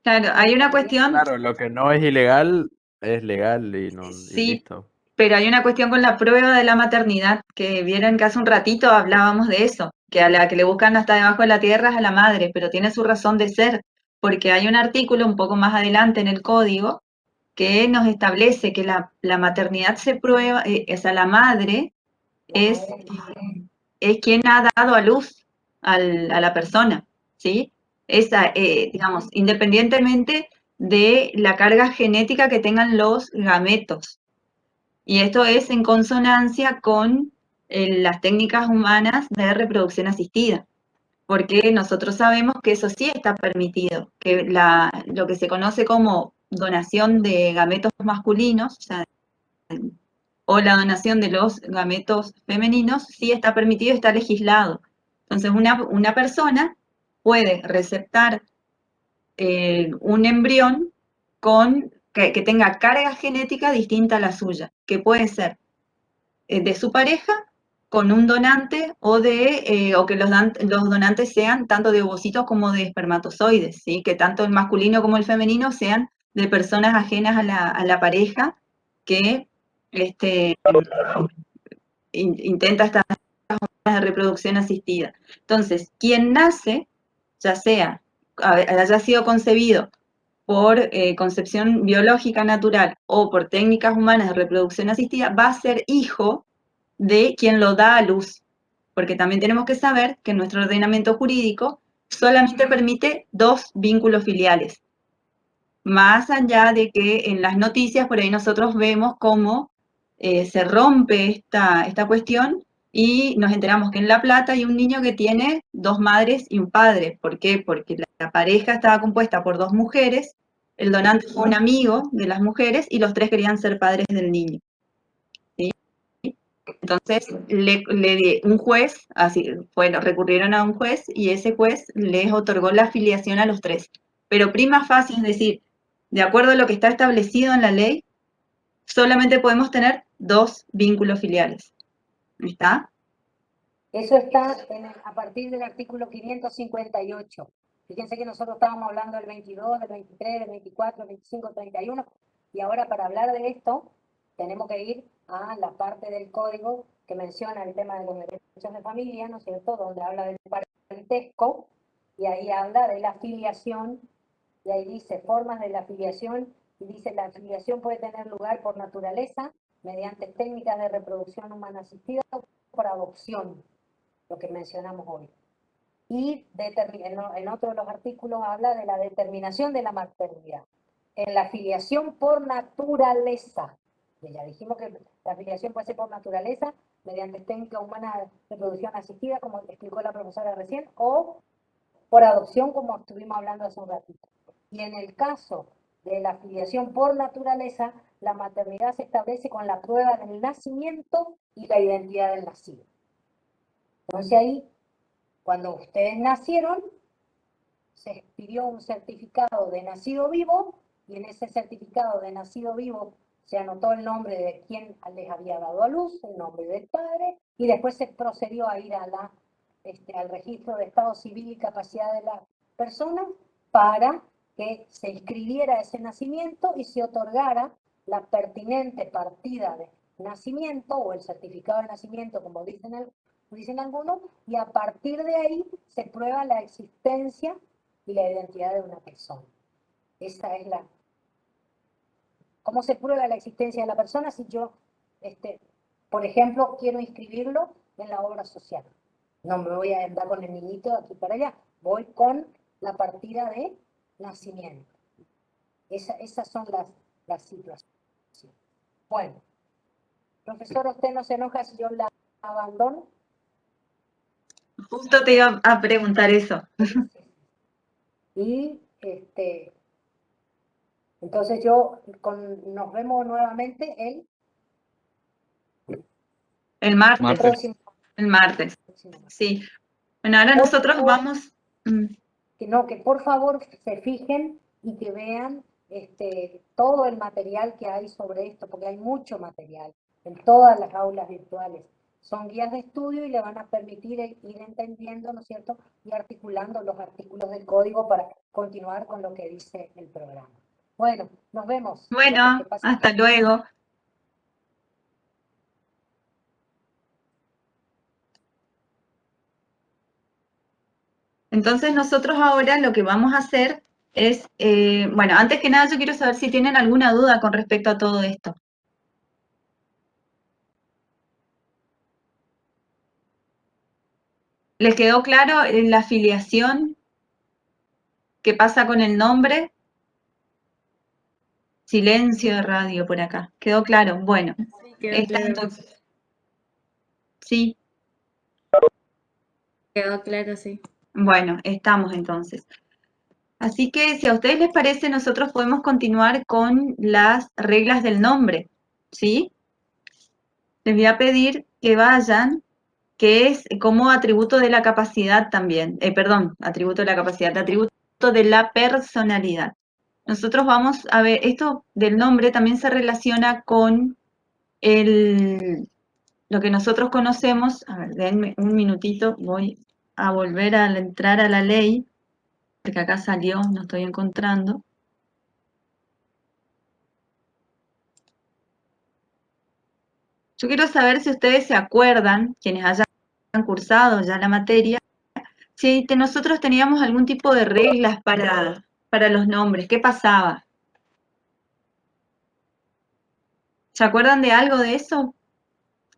Claro, hay una cuestión, Claro, lo que no es ilegal es legal y, no, y sí, listo. pero hay una cuestión con la prueba de la maternidad, que vieron que hace un ratito hablábamos de eso, que a la que le buscan hasta debajo de la tierra es a la madre, pero tiene su razón de ser, porque hay un artículo un poco más adelante en el código que nos establece que la maternidad se prueba, o sea, la madre es, es quien ha dado a luz a la persona, ¿sí? Esa, digamos, independientemente de la carga genética que tengan los gametos. Y esto es en consonancia con las técnicas humanas de reproducción asistida, porque nosotros sabemos que eso sí está permitido, que lo que se conoce como donación de gametos masculinos, o la donación de los gametos femeninos, sí está permitido, está legislado. Entonces, una persona puede receptar un embrión que tenga carga genética distinta a la suya, que puede ser de su pareja con un donante o que los donantes sean tanto de ovocitos como de espermatozoides, ¿sí? Que tanto el masculino como el femenino sean de personas ajenas a la pareja que intenta estas formas de reproducción asistida. Entonces, quien nace, ya sea haya sido concebido por concepción biológica natural o por técnicas humanas de reproducción asistida, va a ser hijo de quien lo da a luz. Porque también tenemos que saber que nuestro ordenamiento jurídico solamente permite 2 vínculos filiales. Más allá de que en las noticias por ahí nosotros vemos cómo se rompe esta cuestión y nos enteramos que en La Plata hay un niño que tiene 2 madres y un padre. ¿Por qué? Porque la pareja estaba compuesta por 2 mujeres, el donante fue un amigo de las mujeres y los 3 querían ser padres del niño. ¿Sí? Entonces, un juez, recurrieron a un juez y ese juez les otorgó la filiación a los 3. Pero prima facie, es decir, de acuerdo a lo que está establecido en la ley, solamente podemos tener 2 vínculos filiales. ¿Está? Eso está a partir del artículo 558. Fíjense que nosotros estábamos hablando del 22, del 23, del 24, del 25, 31, y ahora para hablar de esto tenemos que ir a la parte del código que menciona el tema de los derechos de familia, ¿no es cierto?, donde habla del parentesco, y ahí habla de la filiación, y ahí dice formas de la filiación, y dice la filiación puede tener lugar por naturaleza, mediante técnicas de reproducción humana asistida o por adopción, lo que mencionamos hoy. Y en otro de los artículos habla de la determinación de la maternidad. En la filiación por naturaleza, que ya dijimos que la filiación puede ser por naturaleza, mediante técnica humana de reproducción asistida, como explicó la profesora recién, o por adopción, como estuvimos hablando hace un ratito. Y en el caso de la filiación por naturaleza, la maternidad se establece con la prueba del nacimiento y la identidad del nacido. Entonces ahí, cuando ustedes nacieron, se expidió un certificado de nacido vivo, y en ese certificado de nacido vivo se anotó el nombre de quien les había dado a luz, el nombre del padre, y después se procedió a ir al registro de estado civil y capacidad de la persona para que se inscribiera ese nacimiento y se otorgara la pertinente partida de nacimiento o el certificado de nacimiento, como dicen algunos, y a partir de ahí se prueba la existencia y la identidad de una persona. Esa es la... ¿Cómo se prueba la existencia de la persona? Si yo, por ejemplo, quiero inscribirlo en la obra social. No me voy a andar con el niñito de aquí para allá. Voy con la partida de nacimiento. Esas son las situaciones. Bueno, profesor, ¿usted no se enoja si yo la abandono? Justo te iba a preguntar eso. Y entonces nos vemos nuevamente El martes. próximo. El martes. Sí. Bueno, ahora nosotros vamos... Que por favor se fijen y que vean todo el material que hay sobre esto, porque hay mucho material en todas las aulas virtuales. Son guías de estudio y le van a permitir ir entendiendo, ¿no es cierto? Y articulando los artículos del código para continuar con lo que dice el programa. Bueno, nos vemos. Bueno, Que pasen hasta luego. Entonces nosotros ahora lo que vamos a hacer es, bueno, antes que nada yo quiero saber si tienen alguna duda con respecto a todo esto. ¿Les quedó claro la afiliación? ¿Qué pasa con el nombre? Silencio de radio por acá. ¿Quedó claro? Bueno, Quedó claro. entonces. Sí, Quedó claro, sí. bueno, estamos entonces. Así que si a ustedes les parece, nosotros podemos continuar con las reglas del nombre, ¿sí? Les voy a pedir que vayan, que es como atributo de la capacidad también, perdón, atributo de la capacidad, atributo de la personalidad. Nosotros vamos a ver, esto del nombre también se relaciona con lo que nosotros conocemos. A ver, denme un minutito, voy a volver a entrar a la ley, porque acá salió, no estoy encontrando. Yo quiero saber si ustedes se acuerdan, quienes hayan cursado ya la materia, si nosotros teníamos algún tipo de reglas para los nombres. ¿Qué pasaba? ¿Se acuerdan de algo de eso?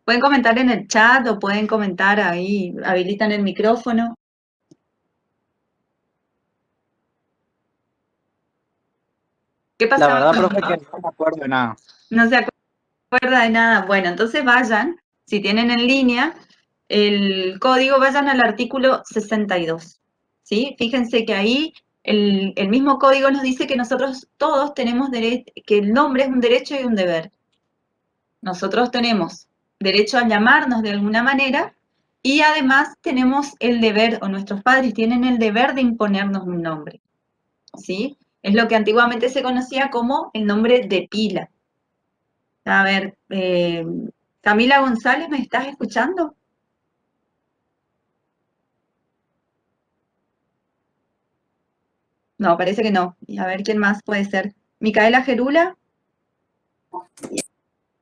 Pueden comentar en el chat o pueden comentar ahí, habilitan el micrófono. ¿Qué La pasaba? verdad, profe, que no me acuerdo de nada. No se acuerda de nada. Bueno, entonces vayan, si tienen en línea el código, vayan al artículo 62. ¿Sí? Fíjense que ahí el mismo código nos dice que nosotros todos tenemos derecho, que el nombre es un derecho y un deber. Nosotros tenemos derecho a llamarnos de alguna manera y además tenemos el deber, o nuestros padres tienen el deber de imponernos un nombre. ¿Sí? Es lo que antiguamente se conocía como el nombre de pila. A ver, Camila González, ¿me estás escuchando? No, parece que no. Y a ver, ¿quién más puede ser? ¿Micaela Gerula?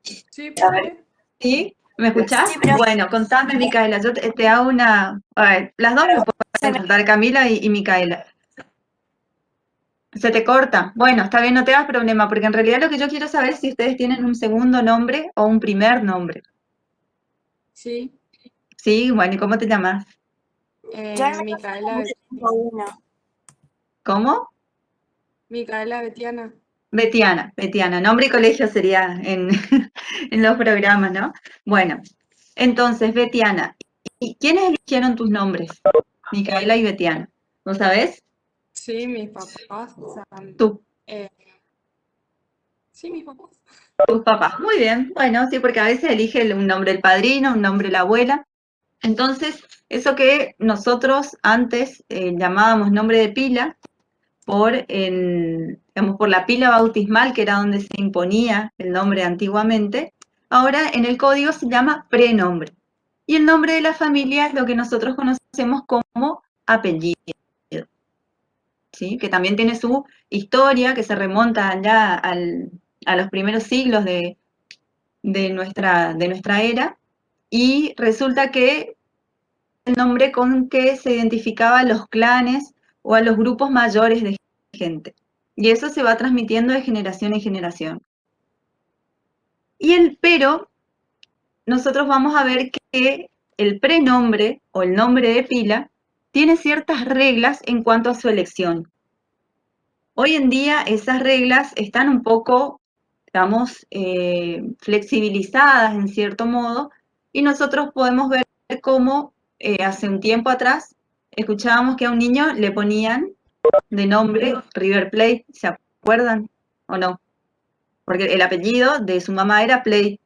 Sí, A ver, ¿sí? ¿Me escuchás? Sí, pero Bueno, contame, Micaela. Yo te hago una... A ver, las dos me pueden contar, Camila y Micaela. Se te corta. Bueno, está bien, no te hagas problema, porque en realidad lo que yo quiero saber es si ustedes tienen un segundo nombre o un primer nombre. sí. Sí, bueno, ¿y cómo te llamas? Micaela, tengo uno. ¿Cómo? Micaela Betiana. Betiana, nombre y colegio sería en, en los programas, ¿no? Bueno, entonces, Betiana, ¿y quiénes eligieron tus nombres? Micaela y Betiana, ¿lo sabés? Sí, mis papás. Tú, Sí, mis papás. tus papás. Muy bien, bueno, sí, porque a veces elige un nombre el padrino, un nombre la abuela. Entonces, eso que nosotros antes llamábamos nombre de pila, digamos, por la pila bautismal, que era donde se imponía el nombre antiguamente, ahora en el código se llama prenombre. Y el nombre de la familia es lo que nosotros conocemos como apellido, ¿sí? Que también tiene su historia, que se remonta ya a los primeros siglos de nuestra era, y resulta que el nombre con que se identificaba a los clanes o a los grupos mayores de gente. Y eso se va transmitiendo de generación en generación. Pero nosotros vamos a ver que el prenombre o el nombre de pila tiene ciertas reglas en cuanto a su elección. Hoy en día esas reglas están un poco, digamos, flexibilizadas en cierto modo, y nosotros podemos ver cómo hace un tiempo atrás escuchábamos que a un niño le ponían de nombre River Plate, ¿se acuerdan o no? Porque el apellido de su mamá era Plate.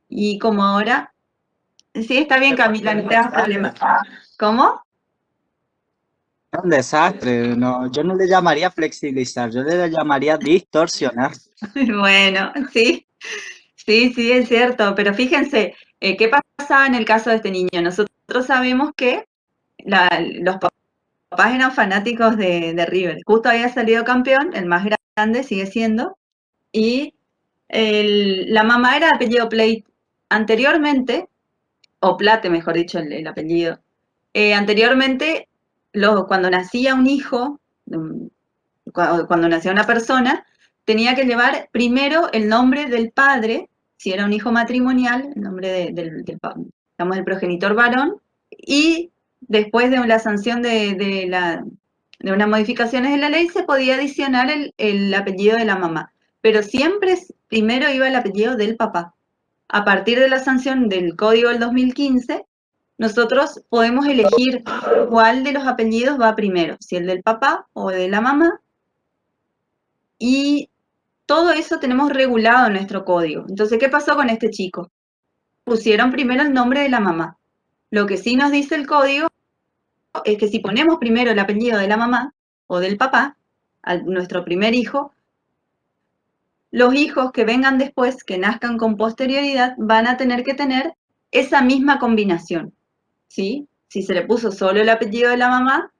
Y como ahora, sí, está bien, Camila, no te das problema. ¿Cómo? Es un desastre. No, yo no le llamaría flexibilizar, yo le llamaría distorsionar. Bueno, sí, es cierto, pero fíjense, ¿Qué pasaba en el caso de este niño? Nosotros sabemos que los papás eran fanáticos de River. Justo había salido campeón, el más grande sigue siendo, y la mamá era de apellido Plate. Anteriormente, o Plate, mejor dicho, el apellido. Anteriormente, cuando nacía un hijo, cuando nacía una persona, tenía que llevar primero el nombre del padre, si era un hijo matrimonial, el nombre digamos, del progenitor varón, y después de la sanción de unas modificaciones de la ley se podía adicionar el apellido de la mamá, pero siempre primero iba el apellido del papá. A partir de la sanción del Código del 2015, nosotros podemos elegir cuál de los apellidos va primero, si el del papá o de la mamá, y todo eso tenemos regulado en nuestro código. Entonces, ¿qué pasó con este chico? Pusieron primero el nombre de la mamá. Lo que sí nos dice el código es que si ponemos primero el apellido de la mamá o del papá, a nuestro primer hijo, los hijos que vengan después, que nazcan con posterioridad, van a tener que tener esa misma combinación, ¿sí? Si se le puso solo el apellido de la mamá,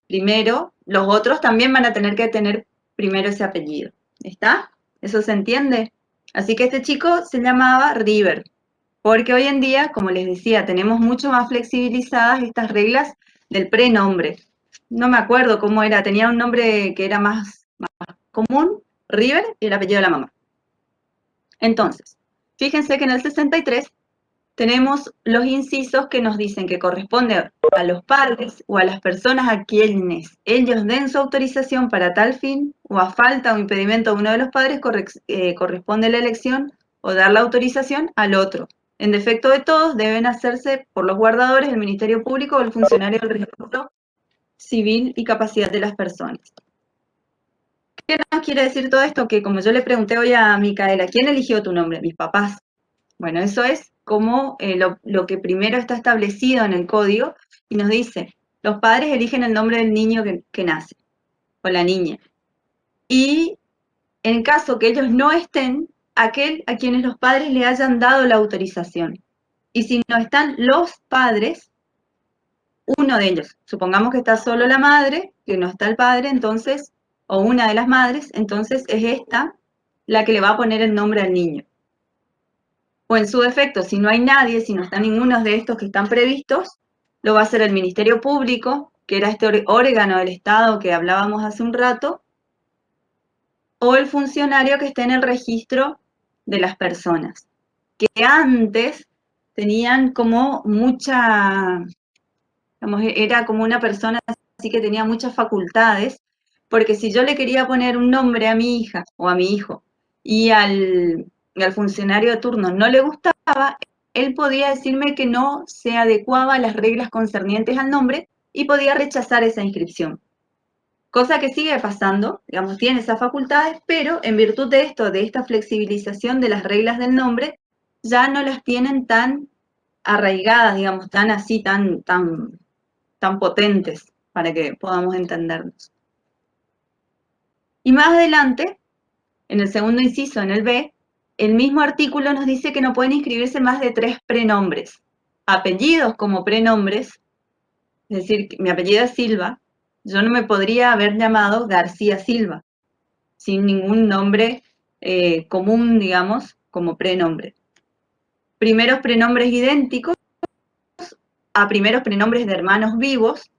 primero, los otros también van a tener que tener primero ese apellido. ¿Está? ¿Eso se entiende? Así que este chico se llamaba River, porque hoy en día, como les decía, tenemos mucho más flexibilizadas estas reglas del prenombre. No me acuerdo cómo era, tenía un nombre que era más común, River, y el apellido de la mamá. Entonces, fíjense que en el 63 tenemos los incisos que nos dicen que corresponde a los padres o a las personas a quienes ellos den su autorización para tal fin, o a falta o impedimento de uno de los padres, corresponde la elección o dar la autorización al otro. En defecto de todos, deben hacerse por los guardadores, el Ministerio Público o el funcionario del registro civil y capacidad de las personas. ¿Qué nos quiere decir todo esto? Que como yo le pregunté hoy a Micaela, ¿quién eligió tu nombre? Mis papás. Bueno, eso es como lo que primero está establecido en el código y nos dice, los padres eligen el nombre del niño que nace, o la niña. Y en caso que ellos no estén, aquel a quienes los padres le hayan dado la autorización. Y si no están los padres, uno de ellos, supongamos que está solo la madre, que no está el padre, entonces, o una de las madres, entonces es esta la que le va a poner el nombre al niño. O en su defecto, si no hay nadie, si no está ninguno de estos que están previstos, lo va a hacer el Ministerio Público, que era este órgano del Estado que hablábamos hace un rato, o el funcionario que esté en el registro de las personas, que antes tenían como mucha, digamos, era como una persona así que tenía muchas facultades, porque si yo le quería poner un nombre a mi hija o a mi hijo y al funcionario de turno no le gustaba, él podía decirme que no se adecuaba a las reglas concernientes al nombre y podía rechazar esa inscripción. Cosa que sigue pasando, digamos, tiene esas facultades, pero en virtud de esto, de esta flexibilización de las reglas del nombre, ya no las tienen tan arraigadas, digamos, tan así, tan potentes, para que podamos entendernos. Y más adelante, en el segundo inciso, en el B, el mismo artículo nos dice que no pueden inscribirse más de 3 prenombres. Apellidos como prenombres, es decir, mi apellido es Silva, yo no me podría haber llamado García Silva, sin ningún nombre común, digamos, como prenombre. Primeros prenombres idénticos a primeros prenombres de hermanos vivos,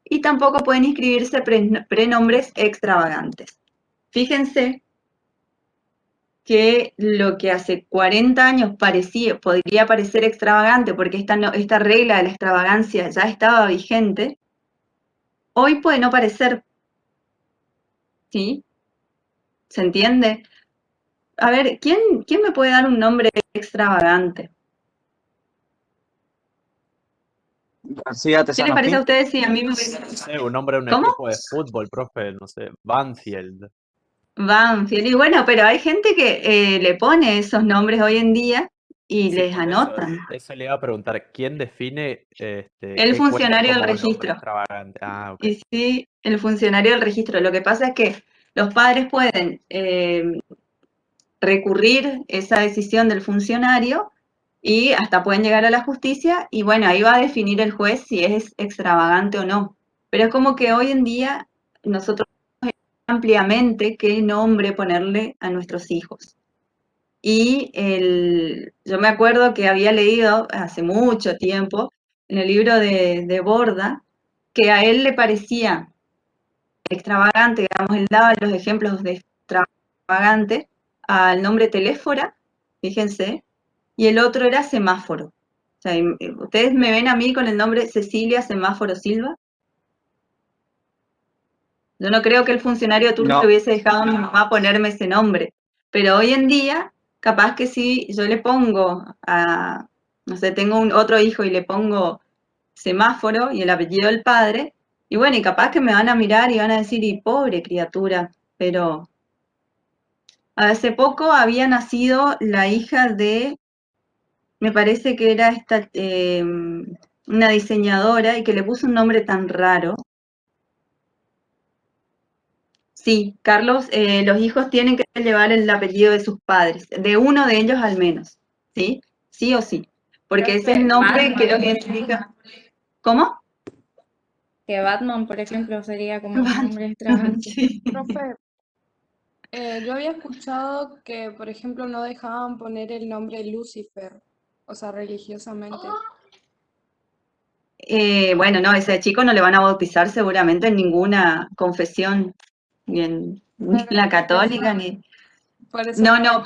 y tampoco pueden inscribirse prenombres extravagantes. Fíjense que lo que hace 40 años podría parecer extravagante porque esta regla de la extravagancia ya estaba vigente, hoy puede no parecer. ¿Sí? ¿Se entiende? A ver, ¿quién me puede dar un nombre extravagante? García ¿Qué les parece a ustedes si a mí me... No sé, un nombre de un ¿Cómo? equipo de fútbol, profe, no sé, Banfield. Banfield. Y bueno, pero hay gente que le pone esos nombres hoy en día y Sí, les por anotan. eso le iba a preguntar, ¿quién define El qué cuenta funcionario del como nombre registro. extravagante? Ah, ok. Y sí, el funcionario del registro. Lo que pasa es que los padres pueden recurrir esa decisión del funcionario y hasta pueden llegar a la justicia y bueno, ahí va a definir el juez si es extravagante o no. Pero es como que hoy en día nosotros ampliamente qué nombre ponerle a nuestros hijos. Y yo me acuerdo que había leído hace mucho tiempo en el libro de Borda que a él le parecía extravagante, digamos, él daba los ejemplos de extravagante al nombre Teléfora, fíjense, y el otro era Semáforo. O sea, ustedes me ven a mí con el nombre Cecilia Semáforo Silva. Yo no creo que el funcionario turco No. le hubiese dejado a mi mamá ponerme ese nombre, pero hoy en día, capaz que si yo le pongo no sé, tengo otro hijo y le pongo Semáforo y el apellido del padre, y bueno, y capaz que me van a mirar y van a decir, y pobre criatura, pero hace poco había nacido la hija de, me parece que era una diseñadora y que le puso un nombre tan raro. Sí, Carlos, los hijos tienen que llevar el apellido de sus padres, de uno de ellos al menos, ¿sí? Sí o sí, porque ese es el nombre que los identifica. ¿Cómo? Que Batman, por ejemplo, sería como un nombre extravagante. Sí. Profe, yo había escuchado que, por ejemplo, no dejaban poner el nombre Lucifer, o sea, religiosamente. Bueno, no, ese chico no le van a bautizar seguramente en ninguna confesión, ni en la católica, ni... Por eso, No, no,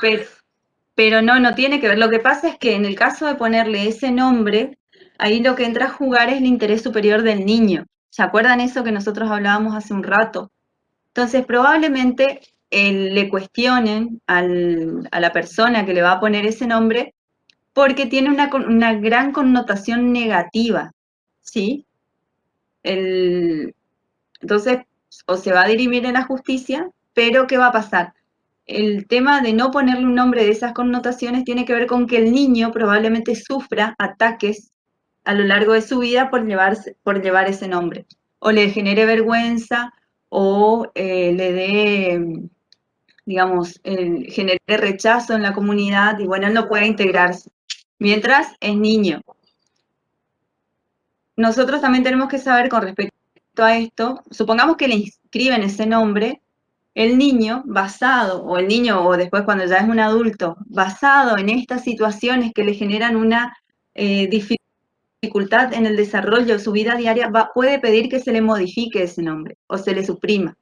pero no tiene que ver. Lo que pasa es que en el caso de ponerle ese nombre, ahí lo que entra a jugar es el interés superior del niño. ¿Se acuerdan eso que nosotros hablábamos hace un rato? Entonces, probablemente le cuestionen a la persona que le va a poner ese nombre porque tiene una gran connotación negativa, ¿sí? Entonces, o se va a dirimir en la justicia, pero ¿qué va a pasar? El tema de no ponerle un nombre de esas connotaciones tiene que ver con que el niño probablemente sufra ataques a lo largo de su vida por llevar ese nombre. O le genere vergüenza o le dé, digamos, genere rechazo en la comunidad y bueno, él no puede integrarse. Mientras es niño. Nosotros también tenemos que saber con respecto a esto, supongamos que le inscriben ese nombre, el niño o después cuando ya es un adulto, basado en estas situaciones que le generan una dificultad en el desarrollo de su vida diaria, puede pedir que se le modifique ese nombre o se le suprima.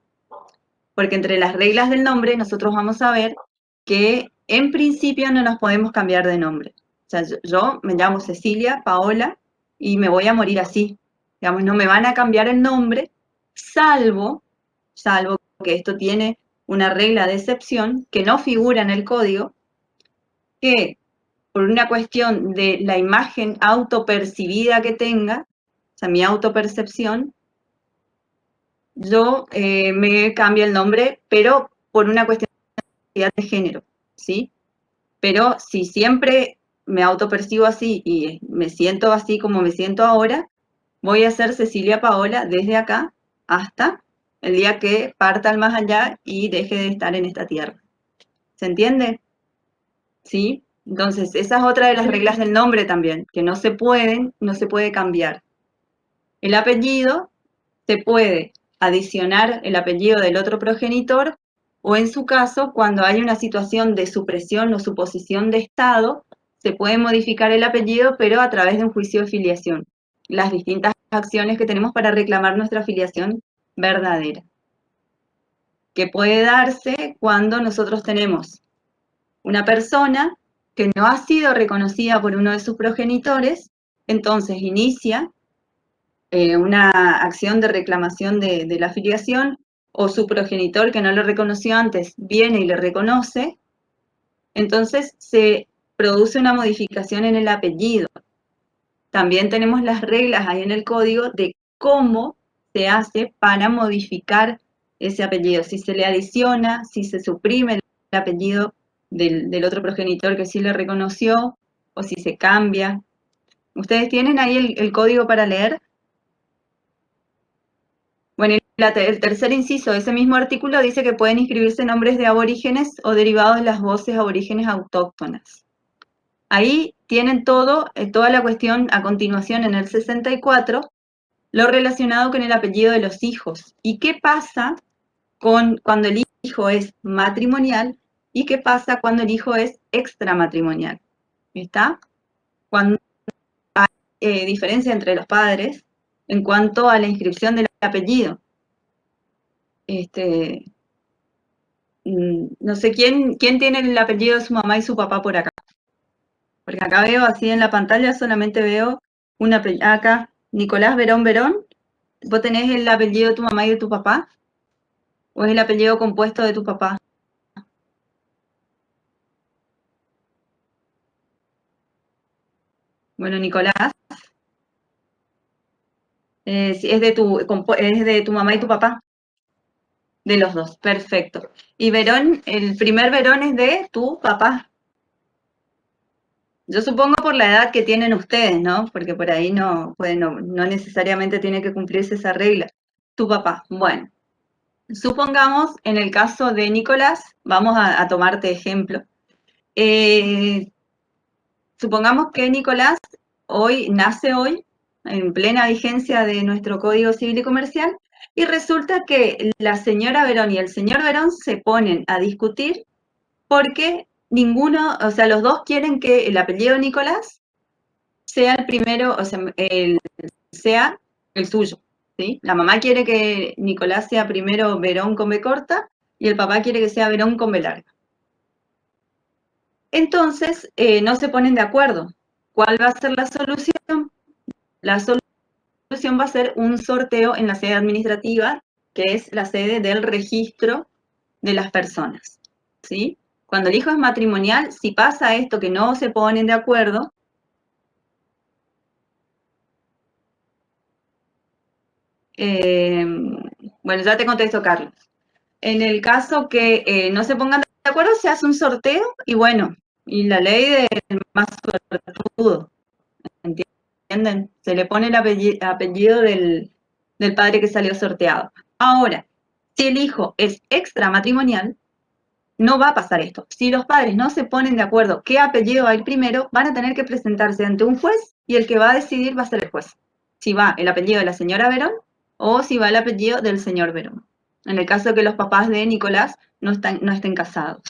Porque entre las reglas del nombre nosotros vamos a ver que en principio no nos podemos cambiar de nombre. O sea, yo me llamo Cecilia Paola y me voy a morir así. Digamos, no me van a cambiar el nombre, salvo que esto tiene una regla de excepción que no figura en el código, que por una cuestión de la imagen autopercibida que tenga, o sea, mi autopercepción, yo me cambio el nombre, pero por una cuestión de género, ¿sí? Pero si siempre me autopercibo así y me siento así como me siento ahora, voy a ser Cecilia Paola desde acá hasta el día que parta al más allá y deje de estar en esta tierra. ¿Se entiende? ¿Sí? Entonces, esa es otra de las reglas del nombre también, que no se puede cambiar. El apellido se puede adicionar el apellido del otro progenitor o en su caso, cuando hay una situación de supresión o suposición de estado, se puede modificar el apellido, pero a través de un juicio de filiación. Las distintas acciones que tenemos para reclamar nuestra filiación verdadera. Que puede darse cuando nosotros tenemos una persona que no ha sido reconocida por uno de sus progenitores, entonces inicia una acción de reclamación de la filiación, o su progenitor que no lo reconoció antes viene y le reconoce, entonces se produce una modificación en el apellido. También tenemos las reglas ahí en el código de cómo se hace para modificar ese apellido, si se le adiciona, si se suprime el apellido del otro progenitor que sí le reconoció, o si se cambia. ¿Ustedes tienen ahí el código para leer? Bueno, y el tercer inciso de ese mismo artículo dice que pueden inscribirse nombres de aborígenes o derivados de las voces aborígenes autóctonas. Ahí tienen toda la cuestión a continuación en el 64, lo relacionado con el apellido de los hijos. ¿Y qué pasa cuando el hijo es matrimonial y qué pasa cuando el hijo es extramatrimonial? ¿Está? Cuando hay diferencia entre los padres en cuanto a la inscripción del apellido. No sé quién tiene el apellido de su mamá y su papá por acá. Porque acá veo así en la pantalla, solamente veo un apellido. Acá, Nicolás Verón Verón. ¿Vos tenés el apellido de tu mamá y de tu papá? ¿O es el apellido compuesto de tu papá? Bueno, Nicolás, sí, es de tu mamá y tu papá. De los dos, perfecto. Y Verón, el primer Verón es de tu papá. Yo supongo por la edad que tienen ustedes, ¿no? Porque por ahí no necesariamente tiene que cumplirse esa regla. Tu papá, bueno. Supongamos, en el caso de Nicolás, vamos a tomarte ejemplo. Supongamos que Nicolás nace hoy, en plena vigencia de nuestro Código Civil y Comercial, y resulta que la señora Verón y el señor Verón se ponen a discutir porque los dos quieren que el apellido Nicolás sea el primero, sea el suyo, ¿sí? La mamá quiere que Nicolás sea primero Verón con B corta y el papá quiere que sea Verón con B larga. Entonces, no se ponen de acuerdo. ¿Cuál va a ser la solución? La solución va a ser un sorteo en la sede administrativa, que es la sede del registro de las personas, ¿sí? Cuando el hijo es matrimonial, si pasa esto que no se ponen de acuerdo, bueno, ya te contesto, Carlos. En el caso que no se pongan de acuerdo, se hace un sorteo y bueno, y la ley del más suertudo, ¿entienden? Se le pone el apellido del padre que salió sorteado. Ahora, si el hijo es extramatrimonial, no va a pasar esto. Si los padres no se ponen de acuerdo qué apellido va a ir primero, van a tener que presentarse ante un juez y el que va a decidir va a ser el juez. Si va el apellido de la señora Verón o si va el apellido del señor Verón. En el caso de que los papás de Nicolás no estén casados.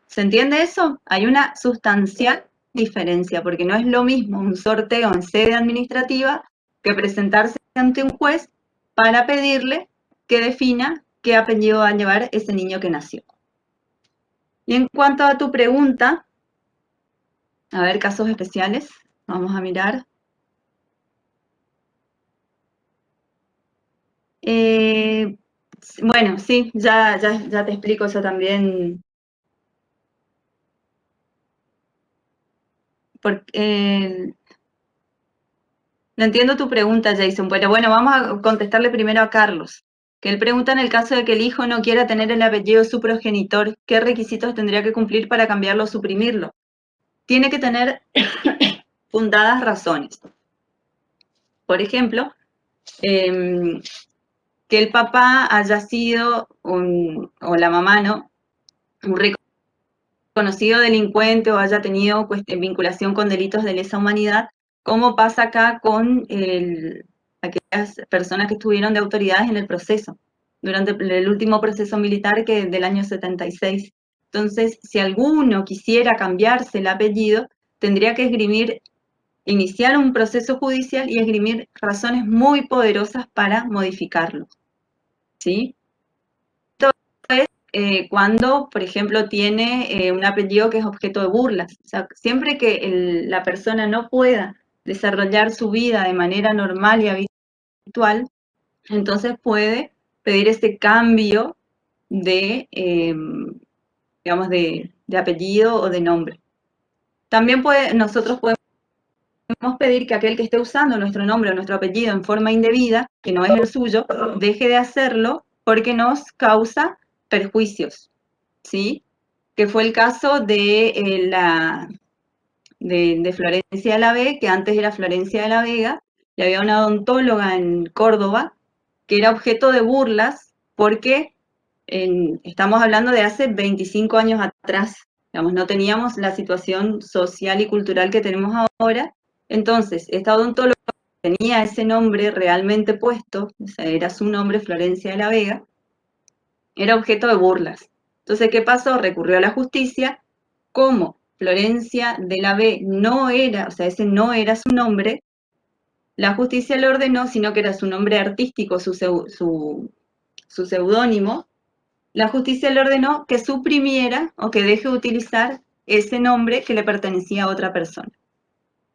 ¿Se entiende eso? Hay una sustancial diferencia, porque no es lo mismo un sorteo en sede administrativa que presentarse ante un juez para pedirle que defina qué apellido va a llevar ese niño que nació. Y en cuanto a tu pregunta, a ver, casos especiales, vamos a mirar. Bueno, sí, ya te explico eso también. No entiendo tu pregunta, Jason, pero bueno, vamos a contestarle primero a Carlos, que él pregunta en el caso de que el hijo no quiera tener el apellido de su progenitor, ¿qué requisitos tendría que cumplir para cambiarlo o suprimirlo? Tiene que tener fundadas razones. Por ejemplo, que el papá haya sido, o la mamá, ¿no?, un reconocido delincuente o haya tenido vinculación con delitos de lesa humanidad, como pasa acá con aquellas personas que estuvieron de autoridades en el proceso, durante el último proceso militar del año 76. Entonces, si alguno quisiera cambiarse el apellido, tendría que iniciar un proceso judicial y esgrimir razones muy poderosas para modificarlo, ¿sí? Esto es cuando, por ejemplo, tiene un apellido que es objeto de burlas. O sea, siempre que la persona no pueda desarrollar su vida de manera normal y habitual, entonces puede pedir ese cambio de, digamos, de apellido o de nombre. También nosotros podemos pedir que aquel que esté usando nuestro nombre o nuestro apellido en forma indebida, que no es el suyo, deje de hacerlo porque nos causa perjuicios, ¿sí? Que fue el caso de Florencia de la Vega, que antes era Florencia de la Vega, y había una odontóloga en Córdoba que era objeto de burlas porque estamos hablando de hace 25 años atrás, Digamos, no teníamos la situación social y cultural que tenemos ahora. Entonces, esta odontóloga tenía ese nombre realmente puesto, o sea, era su nombre, Florencia de la Vega, era objeto de burlas. Entonces, ¿qué pasó? Recurrió a la justicia. Como Florencia de la B no era, o sea, ese no era su nombre, la justicia le ordenó, sino que era su nombre artístico, su seudónimo, la justicia le ordenó que suprimiera o que deje de utilizar ese nombre que le pertenecía a otra persona.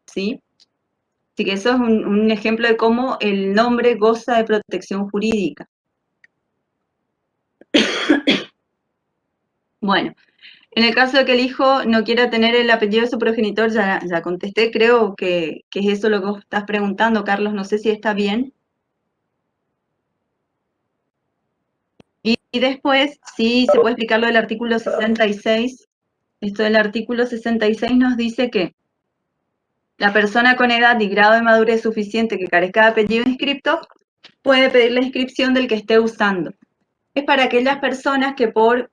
¿Sí? Así que eso es un ejemplo de cómo el nombre goza de protección jurídica. Bueno, en el caso de que el hijo no quiera tener el apellido de su progenitor, ya contesté, creo que es eso lo que vos estás preguntando, Carlos, no sé si está bien. Y después, sí, se puede explicar lo del artículo 66. Esto del artículo 66 nos dice que la persona con edad y grado de madurez suficiente que carezca de apellido inscripto puede pedir la inscripción del que esté usando. Es para aquellas personas que por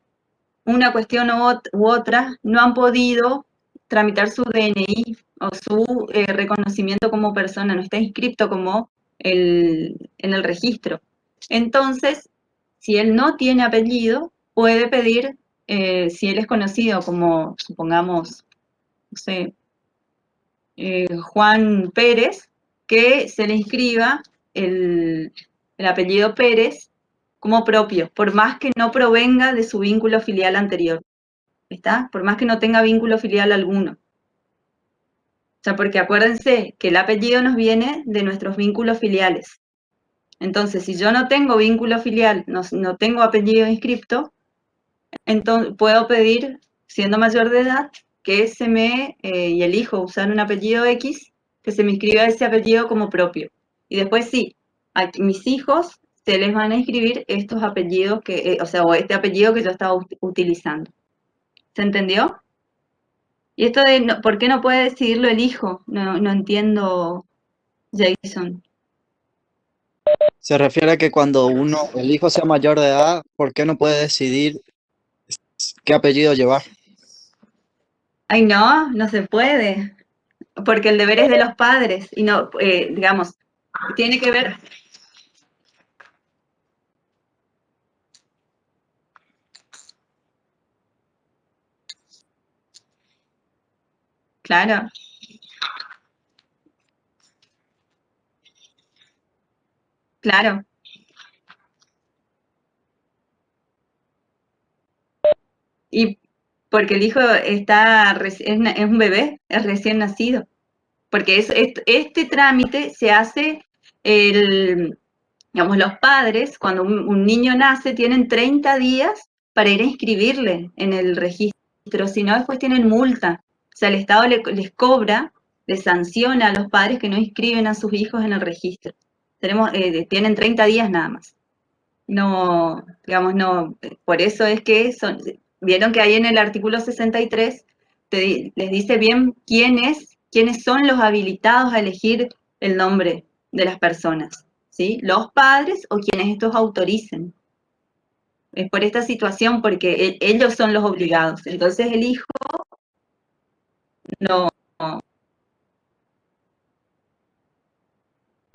una cuestión u otra no han podido tramitar su DNI o su reconocimiento como persona, no está inscripto como en el registro. Entonces, si él no tiene apellido, puede pedir, si él es conocido como, supongamos, no sé, Juan Pérez, que se le inscriba el apellido Pérez como propio, por más que no provenga de su vínculo filial anterior, ¿está? Por más que no tenga vínculo filial alguno. O sea, porque acuérdense que el apellido nos viene de nuestros vínculos filiales. Entonces, si yo no tengo vínculo filial, no tengo apellido inscripto, entonces puedo pedir, siendo mayor de edad, que y elijo usar un apellido X, que se me inscriba ese apellido como propio. Y después sí, a mis hijos se les van a inscribir estos apellidos o este apellido que yo estaba utilizando. ¿Se entendió? Y esto de ¿por qué no puede decidirlo el hijo? No entiendo, Jason. Se refiere a que cuando el hijo sea mayor de edad, ¿por qué no puede decidir qué apellido llevar? Ay, no se puede, porque el deber es de los padres y no, digamos, tiene que ver. Claro. Claro. Y porque el hijo es un bebé, es recién nacido. Porque este trámite se hace, digamos, los padres, cuando un niño nace, tienen 30 días para ir a inscribirle en el registro, si no después tienen multa. O sea, el Estado les cobra, les sanciona a los padres que no inscriben a sus hijos en el registro. Tienen 30 días nada más. No, digamos, no, por eso es que vieron que ahí en el artículo 63 les dice bien quiénes son los habilitados a elegir el nombre de las personas, ¿sí? Los padres o quienes estos autoricen. Es por esta situación, porque ellos son los obligados. Entonces el hijo no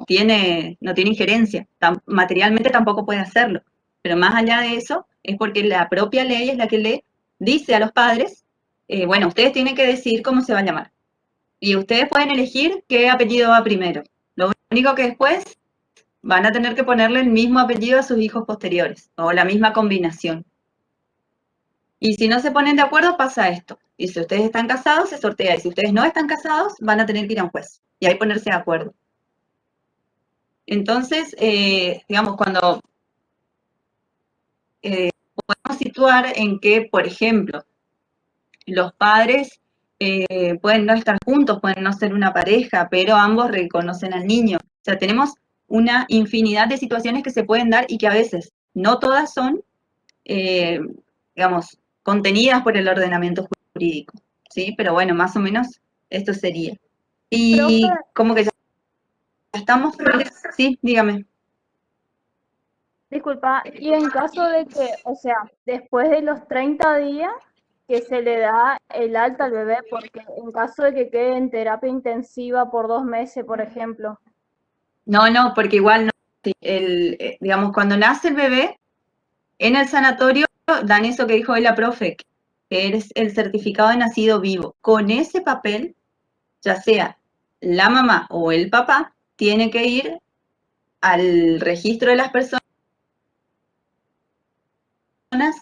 tiene injerencia, materialmente tampoco puede hacerlo. Pero más allá de eso, es porque la propia ley es la que le dice a los padres, bueno, ustedes tienen que decidir cómo se va a llamar. Y ustedes pueden elegir qué apellido va primero. Lo único que después van a tener que ponerle el mismo apellido a sus hijos posteriores, o la misma combinación. Y si no se ponen de acuerdo, pasa esto. Y si ustedes están casados, se sortea. Y si ustedes no están casados, van a tener que ir a un juez. Y ahí ponerse de acuerdo. Entonces, digamos, cuando podemos situar en que, por ejemplo, los padres pueden no estar juntos, pueden no ser una pareja, pero ambos reconocen al niño. O sea, tenemos una infinidad de situaciones que se pueden dar y que a veces no todas son, digamos, contenidas por el ordenamiento jurídico, ¿sí? Pero bueno, más o menos esto sería. Y Profe, como que ya estamos, sí, dígame. disculpa, y en caso de que, o sea, después de los 30 días, que se le da el alta al bebé, porque en caso de que quede en terapia intensiva por 2 meses, por ejemplo. No, porque igual no. Sí, digamos, cuando nace el bebé, en el sanatorio dan eso que dijo hoy la profe, que es el certificado de nacido vivo. Con ese papel, ya sea la mamá o el papá, tiene que ir al registro de las personas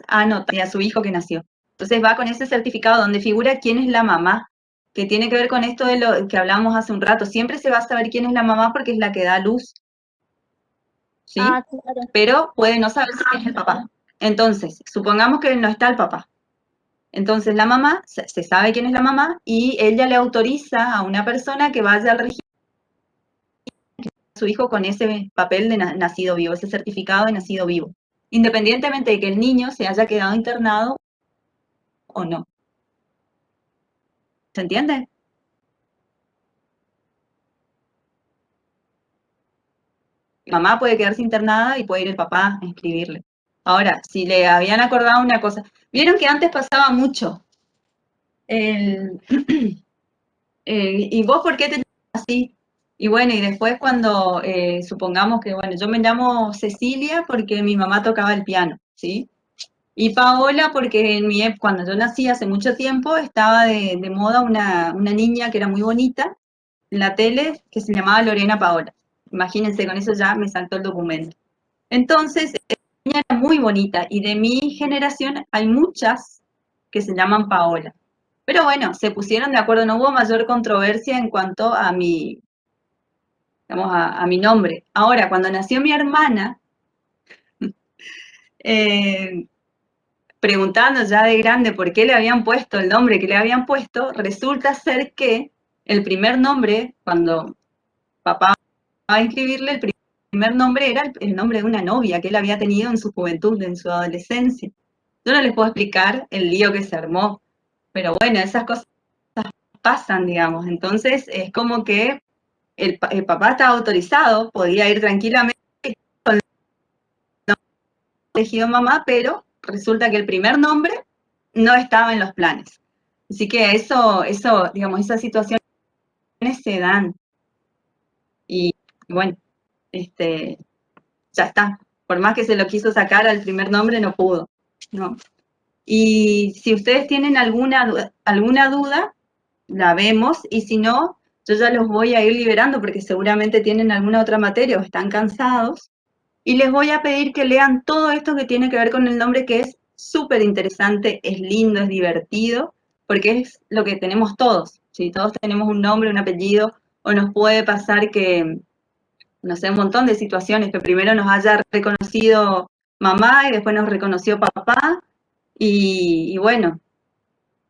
a anotar a su hijo que nació. Entonces va con ese certificado donde figura quién es la mamá, que tiene que ver con esto de lo que hablamos hace un rato. Siempre se va a saber quién es la mamá porque es la que da luz, ¿sí? Ah, claro. Pero puede no saber si es el papá. Entonces, supongamos que no está el papá. Entonces la mamá, se sabe quién es la mamá y ella le autoriza a una persona que vaya al registro a su hijo con ese papel de nacido vivo, ese certificado de nacido vivo, independientemente de que el niño se haya quedado internado o no. ¿Se entiende? La mamá puede quedarse internada y puede ir el papá a inscribirle. Ahora, si le habían acordado una cosa, vieron que antes pasaba mucho. ¿Y vos por qué te llamas así? Y bueno, y después cuando supongamos que, bueno, yo me llamo Cecilia porque mi mamá tocaba el piano, ¿sí? Y Paola porque cuando yo nací hace mucho tiempo estaba de moda una niña que era muy bonita en la tele que se llamaba Lorena Paola. Imagínense, con eso ya me saltó el documento. Entonces, ella era muy bonita y de mi generación hay muchas que se llaman Paola. Pero bueno, se pusieron de acuerdo, no hubo mayor controversia en cuanto a mi, digamos, a mi nombre. Ahora, cuando nació mi hermana, preguntando ya de grande por qué le habían puesto el nombre que le habían puesto, resulta ser que el primer nombre, cuando papá va a inscribirle, el primer nombre era el nombre de una novia que él había tenido en su juventud, en su adolescencia. Yo no les puedo explicar el lío que se armó, pero bueno, esas cosas pasan, digamos. Entonces, es como que el papá estaba autorizado, podía ir tranquilamente con el elegido mamá, pero resulta que el primer nombre no estaba en los planes. Así que eso, digamos, esas situaciones se dan. Y bueno, ya está. Por más que se lo quiso sacar al primer nombre, no pudo, ¿no? Y si ustedes tienen alguna duda, la vemos, y si no, yo ya los voy a ir liberando porque seguramente tienen alguna otra materia o están cansados, y les voy a pedir que lean todo esto que tiene que ver con el nombre, que es súper interesante, es lindo, es divertido, porque es lo que tenemos todos, ¿sí? Todos tenemos un nombre, un apellido, o nos puede pasar que, no sé, un montón de situaciones, que primero nos haya reconocido mamá y después nos reconoció papá, y bueno,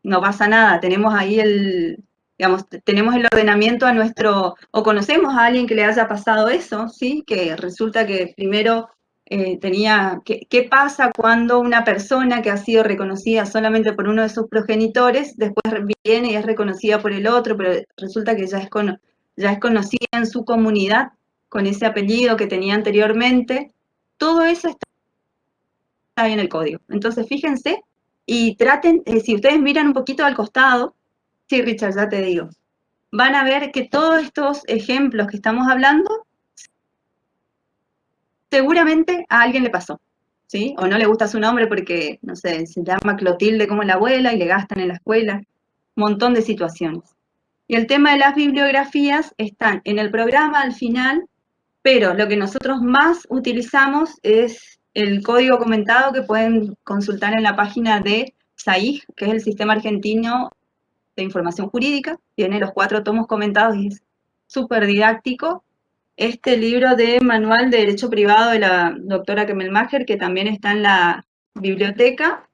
no pasa nada, tenemos ahí digamos, tenemos el ordenamiento a nuestro, o conocemos a alguien que le haya pasado eso, ¿sí? Que resulta que primero ¿qué pasa cuando una persona que ha sido reconocida solamente por uno de sus progenitores, después viene y es reconocida por el otro, pero resulta que ya es conocida en su comunidad con ese apellido que tenía anteriormente? Todo eso está ahí en el código. Entonces, fíjense y traten, si ustedes miran un poquito al costado, sí, Richard, ya te digo, van a ver que todos estos ejemplos que estamos hablando, seguramente a alguien le pasó, ¿sí? O no le gusta su nombre porque, no sé, se llama Clotilde como la abuela y le gastan en la escuela, un montón de situaciones. Y el tema de las bibliografías están en el programa al final, pero lo que nosotros más utilizamos es el código comentado que pueden consultar en la página de SAIG, que es el Sistema Argentino de Información Jurídica. Tiene los 4 tomos comentados y es súper didáctico. Este libro de Manual de Derecho Privado de la doctora Kemmelmacher, que también está en la biblioteca.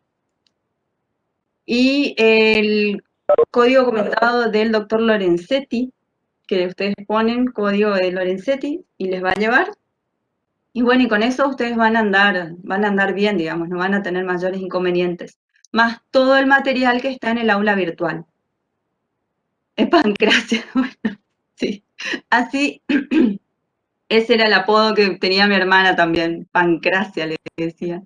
Y el código comentado del doctor Lorenzetti, que ustedes ponen código de Lorenzetti y les va a llevar. Y bueno, y con eso ustedes van a andar bien, digamos, no van a tener mayores inconvenientes. Más todo el material que está en el aula virtual. Es Pancracia, bueno, sí. Así, ese era el apodo que tenía mi hermana también, Pancracia le decía.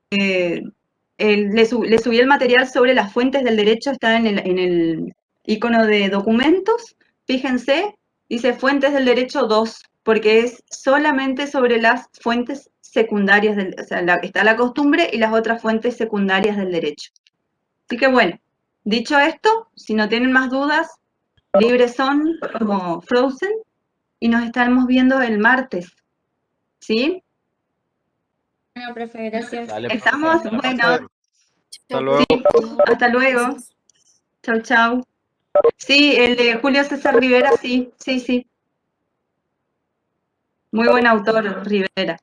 le subí el material sobre las fuentes del derecho, está en el icono de documentos, fíjense, dice fuentes del derecho 2, porque es solamente sobre las fuentes secundarias, o sea, está la costumbre y las otras fuentes secundarias del derecho. Así que bueno, dicho esto, si no tienen más dudas, libres son como Frozen y nos estaremos viendo el martes, ¿sí? Bueno, profe, gracias. Dale, profe, Estamos, hasta la bueno, próxima. Hasta luego. hasta luego. Chau, chau. Sí, el de Julio César Rivera, sí, sí, sí. Muy buen autor, Rivera.